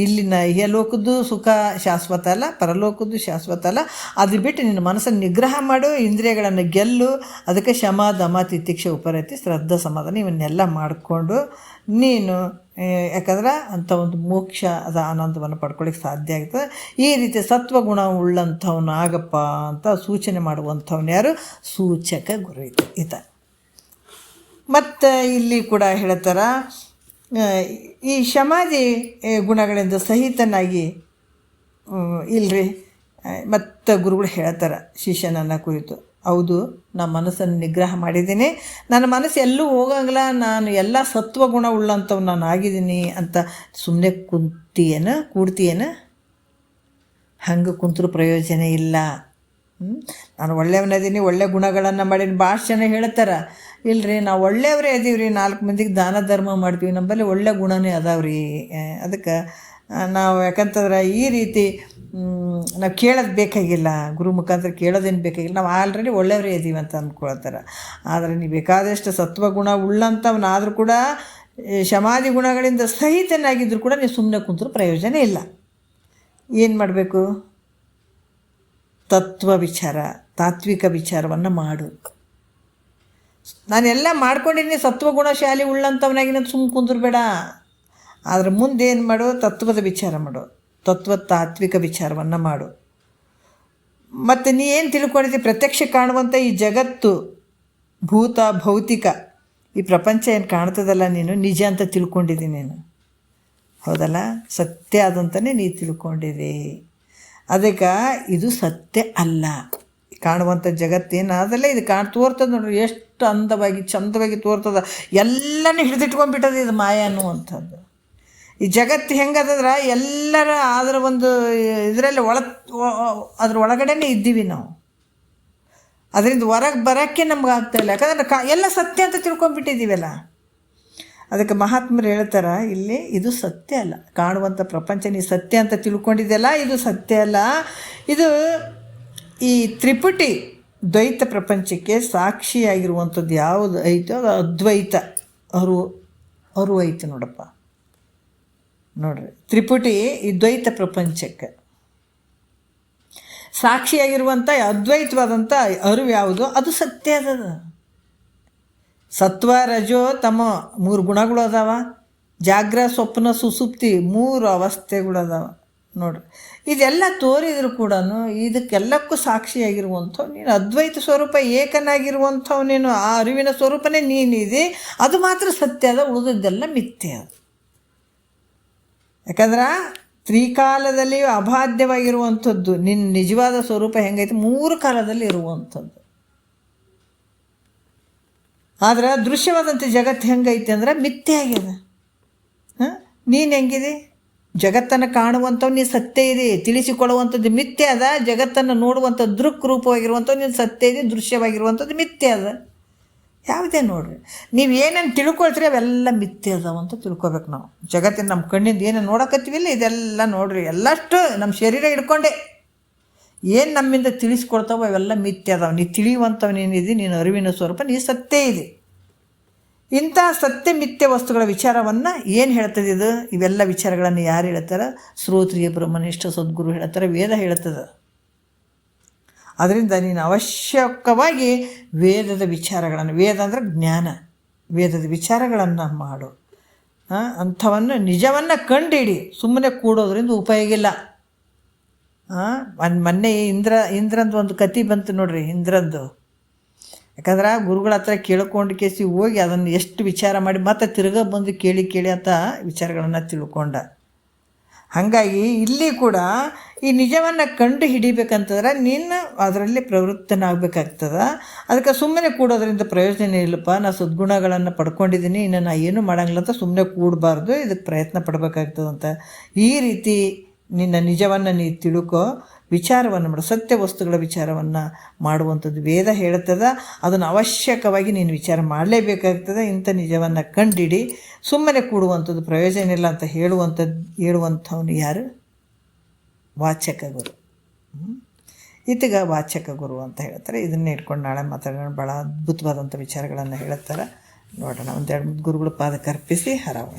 ಇಲ್ಲಿನ ಇಹಲೋಕದ್ದು ಸುಖ ಶಾಶ್ವತ ಅಲ್ಲ, ಪರಲೋಕದ್ದು ಶಾಶ್ವತ ಅಲ್ಲ. ಅದು ಬಿಟ್ಟು ನಿನ್ನ ಮನಸ್ಸನ್ನು ನಿಗ್ರಹ ಮಾಡು, ಇಂದ್ರಿಯಗಳನ್ನು ಗೆಲ್ಲು. ಅದಕ್ಕೆ ಶಮ, ದಮ, ತಿತಿಕ್ಷೆ, ಉಪರತಿ, ಶ್ರದ್ಧಾ, ಸಮಾಧಾನ ಇವನ್ನೆಲ್ಲ ಮಾಡಿಕೊಂಡು ನೀನು ಯಾಕಂದ್ರೆ ಅಂಥ ಒಂದು ಮೋಕ್ಷ ಅದ ಆನಂದವನ್ನು ಪಡ್ಕೊಳ್ಳಿಕ್ಕೆ ಸಾಧ್ಯ ಆಗ್ತದೆ. ಈ ರೀತಿ ಸತ್ವಗುಣ ಉಳ್ಳಂಥವ್ನು ಆಗಪ್ಪ ಅಂತ ಸೂಚನೆ ಮಾಡುವಂಥವ್ನು ಯಾರು? ಸೂಚಕ ಗುರು ಈತ. ಮತ್ತು ಇಲ್ಲಿ ಕೂಡ ಹೇಳ್ತಾರೆ, ಈ ಶಮಾಧಿ ಗುಣಗಳಿಂದ ಸಹಿತನಾಗಿ ಇಲ್ರಿ. ಮತ್ತು ಗುರುಗಳು ಹೇಳ್ತಾರೆ ಶಿಷ್ಯನನ್ನು ಕುರಿತು, ಹೌದು ನಾನು ಮನಸ್ಸನ್ನು ನಿಗ್ರಹ ಮಾಡಿದ್ದೀನಿ, ನನ್ನ ಮನಸ್ಸು ಎಲ್ಲೂ ಹೋಗಂಗಿಲ್ಲ, ನಾನು ಎಲ್ಲ ಸತ್ವಗುಣ ಉಳ್ಳಂಥವು ನಾನು ಆಗಿದ್ದೀನಿ ಅಂತ ಸುಮ್ಮನೆ ಕೂಡ್ತೀಯೇನು? ಹಂಗೆ ಕುಂತರೂ ಪ್ರಯೋಜನ ಇಲ್ಲ. ನಾನು ಒಳ್ಳೆಯವನದೀನಿ, ಒಳ್ಳೆ ಗುಣಗಳನ್ನು ಮಾಡೀನಿ. ಭಾಳ ಜನ ಹೇಳ್ತಾರೆ, ಇಲ್ಲರಿ ನಾವು ಒಳ್ಳೆಯವರೇ ಅದೀವ್ರಿ, 4 ಮಂದಿಗೆ ದಾನ ಧರ್ಮ ಮಾಡ್ತೀವಿ, ನಮ್ಮಲ್ಲಿ ಒಳ್ಳೆ ಗುಣನೇ ಅದಾವ್ರಿ. ಅದಕ್ಕೆ ನಾವು ಯಾಕಂತಂದ್ರೆ ಈ ರೀತಿ ನಾವು ಕೇಳೋದು ಬೇಕಾಗಿಲ್ಲ, ಗುರು ಮುಖಾಂತರ ಕೇಳೋದೇನು ಬೇಕಾಗಿಲ್ಲ, ನಾವು ಆಲ್ರೆಡಿ ಒಳ್ಳೆಯವರೇ ಇದ್ದೀವಿ ಅಂತ ಅಂದ್ಕೊಳ್ತಾರೆ. ಆದರೆ ನೀವು ಬೇಕಾದಷ್ಟು ಸತ್ವಗುಣ ಉಳ್ಳಂಥವನಾದರೂ ಕೂಡ ಶಮಾಧಿ ಗುಣಗಳಿಂದ ಸಹಿತನಾಗಿದ್ದರೂ ಕೂಡ ನೀವು ಸುಮ್ಮನೆ ಕುಂತರೂ ಪ್ರಯೋಜನ ಇಲ್ಲ. ಏನು ಮಾಡಬೇಕು? ತತ್ವ ವಿಚಾರ, ತಾತ್ವಿಕ ವಿಚಾರವನ್ನು ಮಾಡು. ನಾನೆಲ್ಲ ಮಾಡ್ಕೊಂಡಿದ್ದೀನಿ, ಸತ್ವಗುಣಶಾಲಿ ಉಳ್ಳಂಥವನಾಗಿ ನಾನು ಸುಮ್ಮನೆ ಕುಂದ್ರಬೇಡ. ಆದರೆ ಮುಂದೇನು ಮಾಡು? ತತ್ವದ ವಿಚಾರ ಮಾಡು, ತಾತ್ವಿಕ ವಿಚಾರವನ್ನು ಮಾಡು. ಮತ್ತು ನೀ ಏನು ತಿಳ್ಕೊಂಡಿದ್ದೀವಿ? ಪ್ರತ್ಯಕ್ಷ ಕಾಣುವಂಥ ಈ ಜಗತ್ತು, ಭೂತ, ಭೌತಿಕ ಈ ಪ್ರಪಂಚ ಏನು ಕಾಣ್ತದಲ್ಲ, ನೀನು ನಿಜ ಅಂತ ತಿಳ್ಕೊಂಡಿದ್ದೀನಿ ನೀನು, ಹೌದಲ್ಲ? ಸತ್ಯ ಆದಂತಲೇ ನೀ ತಿಳ್ಕೊಂಡಿದ್ದಿ. ಅದಕ್ಕೆ ಇದು ಸತ್ಯ ಅಲ್ಲ. ಕಾಣುವಂಥ ಜಗತ್ತೇನು ಅದಲ್ಲೇ ಇದು ತೋರ್ತದೆ ನೋಡ್ರಿ, ಎಷ್ಟು ಅಂದವಾಗಿ ಚಂದವಾಗಿ ತೋರ್ತದ. ಎಲ್ಲನೂ ಹಿಡಿದಿಟ್ಕೊಂಡ್ಬಿಟ್ಟದೆ ಇದು ಮಾಯ ಅನ್ನುವಂಥದ್ದು. ಈ ಜಗತ್ತು ಹೆಂಗದಂದ್ರೆ ಎಲ್ಲರ ಅದರ ಒಂದು ಇದರಲ್ಲಿ ಅದ್ರ ಒಳಗಡೆನೇ ಇದ್ದೀವಿ ನಾವು. ಅದರಿಂದ ಹೊರಗೆ ಬರೋಕ್ಕೆ ನಮ್ಗೆ ಆಗ್ತಾಯಿಲ್ಲ, ಯಾಕಂದ್ರೆ ಎಲ್ಲ ಸತ್ಯ ಅಂತ ತಿಳ್ಕೊಂಡ್ಬಿಟ್ಟಿದ್ದೀವಲ್ಲ. ಅದಕ್ಕೆ ಮಹಾತ್ಮರು ಹೇಳ್ತಾರೆ ಇಲ್ಲಿ, ಇದು ಸತ್ಯ ಅಲ್ಲ, ಕಾಣುವಂಥ ಪ್ರಪಂಚ ನೀ ಸತ್ಯ ಅಂತ ತಿಳ್ಕೊಂಡಿದ್ದೆಲ್ಲ ಇದು ಸತ್ಯ ಅಲ್ಲ. ಇದು ಈ ತ್ರಿಪುಟಿ ದ್ವೈತ ಪ್ರಪಂಚಕ್ಕೆ ಸಾಕ್ಷಿಯಾಗಿರುವಂಥದ್ದು ಯಾವುದು ಐತೋ ಅದು ಅದ್ವೈತ ಅರು ಐತೆ ನೋಡಪ್ಪ. ನೋಡ್ರಿ, ತ್ರಿಪುಟಿ ಈ ದ್ವೈತ ಪ್ರಪಂಚಕ್ಕೆ ಸಾಕ್ಷಿಯಾಗಿರುವಂಥ ಅದ್ವೈತವಾದಂಥ ಅರಿವು ಯಾವುದು ಅದು ಸತ್ಯ ಅದ. ಸತ್ವ ರಜೋ ತಮ 3 ಗುಣಗಳು ಅದಾವ. ಜಾಗ್ರ ಸ್ವಪ್ನ ಸುಸುಪ್ತಿ 3 ಅವಸ್ಥೆಗಳು ಅದಾವ. ನೋಡ್ರಿ, ಇದೆಲ್ಲ ತೋರಿದ್ರು ಕೂಡ ಇದಕ್ಕೆಲ್ಲಕ್ಕೂ ಸಾಕ್ಷಿಯಾಗಿರುವಂಥವು ನೀನು ಅದ್ವೈತ ಸ್ವರೂಪ ಏಕನಾಗಿರುವಂಥವು ನೀನು. ಆ ಅರಿವಿನ ಸ್ವರೂಪನೇ ನೀನಿದೆ, ಅದು ಮಾತ್ರ ಸತ್ಯ ಅದ, ಉಳಿದದ್ದೆಲ್ಲ ಮಿಥ್ಯೆ ಅದು. ಯಾಕಂದ್ರೆ ತ್ರಿಕಾಲದಲ್ಲಿ ಅಬಾಧ್ಯವಾಗಿರುವಂಥದ್ದು ನಿನ್ನ ನಿಜವಾದ ಸ್ವರೂಪ ಹೆಂಗೈತೆ 3 ಕಾಲದಲ್ಲಿ ಇರುವಂಥದ್ದು. ಆದ್ರೆ ದೃಶ್ಯವಾದಂಥ ಜಗತ್ತು ಹೆಂಗೈತೆ ಅಂದ್ರೆ ಮಿಥ್ಯೆ ಆಗ್ಯದ. ನೀನು ಹೆಂಗಿದೆ? ಜಗತ್ತನ್ನು ಕಾಣುವಂಥವು ನೀನು ಸತ್ಯ ಇದೆ, ತಿಳಿಸಿಕೊಳ್ಳುವಂಥದ್ದು ಮಿಥ್ಯೆ ಅದ. ಜಗತ್ತನ್ನು ನೋಡುವಂಥ ದೃಕ್ ರೂಪವಾಗಿರುವಂಥದ್ದು ನೀನು ಸತ್ಯ ಇದೆ, ದೃಶ್ಯವಾಗಿರುವಂಥದ್ದು ಮಿಥ್ಯೆ ಅದ. ಯಾವುದೇ ನೋಡ್ರಿ, ನೀವು ಏನೇನು ತಿಳ್ಕೊಳ್ತೀರಿ ಅವೆಲ್ಲ ಮಿಥ್ಯೆ ಅದಾವ ಅಂತ ತಿಳ್ಕೊಬೇಕು ನಾವು. ಜಗತ್ತಿನ ನಮ್ಮ ಕಣ್ಣಿಂದ ಏನೇನು ನೋಡಕತ್ತೀವಿಲ್ಲ ಇದೆಲ್ಲ ನೋಡ್ರಿ, ಎಲ್ಲಷ್ಟು ನಮ್ಮ ಶರೀರ ಹಿಡ್ಕೊಂಡೆ ಏನು ನಮ್ಮಿಂದ ತಿಳಿಸ್ಕೊಡ್ತಾವೋ ಅವೆಲ್ಲ ಮಿಥ್ಯೆ ಅದಾವೆ. ನೀ ತಿಳಿಯುವಂಥವನೇನಿದೆ, ನೀನು ಅರಿವಿನ ಸ್ವರೂಪ, ನೀ ಸತ್ಯ ಇದೆ. ಇಂಥ ಸತ್ಯ ಮಿಥ್ಯ ವಸ್ತುಗಳ ವಿಚಾರವನ್ನು ಏನು ಹೇಳ್ತದೆ ಇದು? ಇವೆಲ್ಲ ವಿಚಾರಗಳನ್ನು ಯಾರು ಹೇಳ್ತಾರೆ? ಶ್ರೋತ್ರಿಯ ಬ್ರಹ್ಮನಿಷ್ಠ ಸದ್ಗುರು ಹೇಳ್ತಾರೆ, ವೇದ ಹೇಳ್ತದೆ. ಅದರಿಂದ ನೀನು ಅವಶ್ಯಕವಾಗಿ ವೇದದ ವಿಚಾರಗಳನ್ನು, ವೇದ ಅಂದರೆ ಜ್ಞಾನ, ವೇದದ ವಿಚಾರಗಳನ್ನು ಮಾಡು. ಅಂಥವನ್ನು ನಿಜವನ್ನು ಕಂಡುಹಿಡಿ. ಸುಮ್ಮನೆ ಕೂಡೋದ್ರಿಂದ ಉಪಯೋಗ ಇಲ್ಲ. ಮೊನ್ನೆ ಇಂದ್ರಂದು ಒಂದು ಕತೆ ಬಂತು ನೋಡ್ರಿ, ಇಂದ್ರಂದು. ಯಾಕಂದ್ರೆ ಗುರುಗಳ ಹತ್ರ ಕೇಳ್ಕೊಂಡು ಕೇಸಿ ಹೋಗಿ ಅದನ್ನು ಎಷ್ಟು ವಿಚಾರ ಮಾಡಿ ಮತ್ತೆ ತಿರ್ಗಾ ಬಂದು ಕೇಳಿ ಅಂತ ವಿಚಾರಗಳನ್ನು ತಿಳ್ಕೊಂಡ. ಹಾಗಾಗಿ ಇಲ್ಲಿ ಕೂಡ ಈ ನಿಜವನ್ನು ಕಂಡು ಹಿಡಿಬೇಕಂತಂದ್ರೆ ನೀನು ಅದರಲ್ಲಿ ಪ್ರವೃತ್ತನಾಗಬೇಕಾಗ್ತದೆ. ಅದಕ್ಕೆ ಸುಮ್ಮನೆ ಕೂಡೋದ್ರಿಂದ ಪ್ರಯೋಜನ ಇಲ್ಲಪ್ಪ, ನಾನು ಸದ್ಗುಣಗಳನ್ನು ಪಡ್ಕೊಂಡಿದ್ದೀನಿ, ಇನ್ನು ನಾನು ಏನೂ ಮಾಡೋಂಗಿಲ್ಲ ಅಂತ ಸುಮ್ಮನೆ ಕೂಡಬಾರ್ದು, ಇದಕ್ಕೆ ಪ್ರಯತ್ನ ಪಡಬೇಕಾಗ್ತದಂತ. ಈ ರೀತಿ ನಿನ್ನ ನಿಜವನ್ನು ನೀ ತಿಳ್ಕೊ, ವಿಚಾರವನ್ನು ಮಾಡು. ಸತ್ಯ ವಸ್ತುಗಳ ವಿಚಾರವನ್ನು ಮಾಡುವಂಥದ್ದು ವೇದ ಹೇಳ್ತದೆ. ಅದನ್ನು ಅವಶ್ಯಕವಾಗಿ ನೀನು ವಿಚಾರ ಮಾಡಲೇಬೇಕಾಗ್ತದೆ. ಇಂಥ ನಿಜವನ್ನು ಕಂಡಿಡಿ. ಸುಮ್ಮನೆ ಕೂಡುವಂಥದ್ದು ಪ್ರಯೋಜನ ಇಲ್ಲ ಅಂತ ಹೇಳುವಂಥವನು ಯಾರು? ವಾಚಕ ಗುರು. ಇತಿಗ ವಾಚಕ ಗುರು ಅಂತ ಹೇಳ್ತಾರೆ. ಇದನ್ನೇ ಇಟ್ಕೊಂಡು ನಾಳೆ ಮಾತಾಡೋಣ. ಭಾಳ ಅದ್ಭುತವಾದಂಥ ವಿಚಾರಗಳನ್ನು ಹೇಳ್ತಾರೆ. ನೋಡೋಣ, ಒಂದೆರಡು ಗುರುಗಳು ಪಾದಕ್ಕೆ ಅರ್ಪಿಸಿ ಹರವು.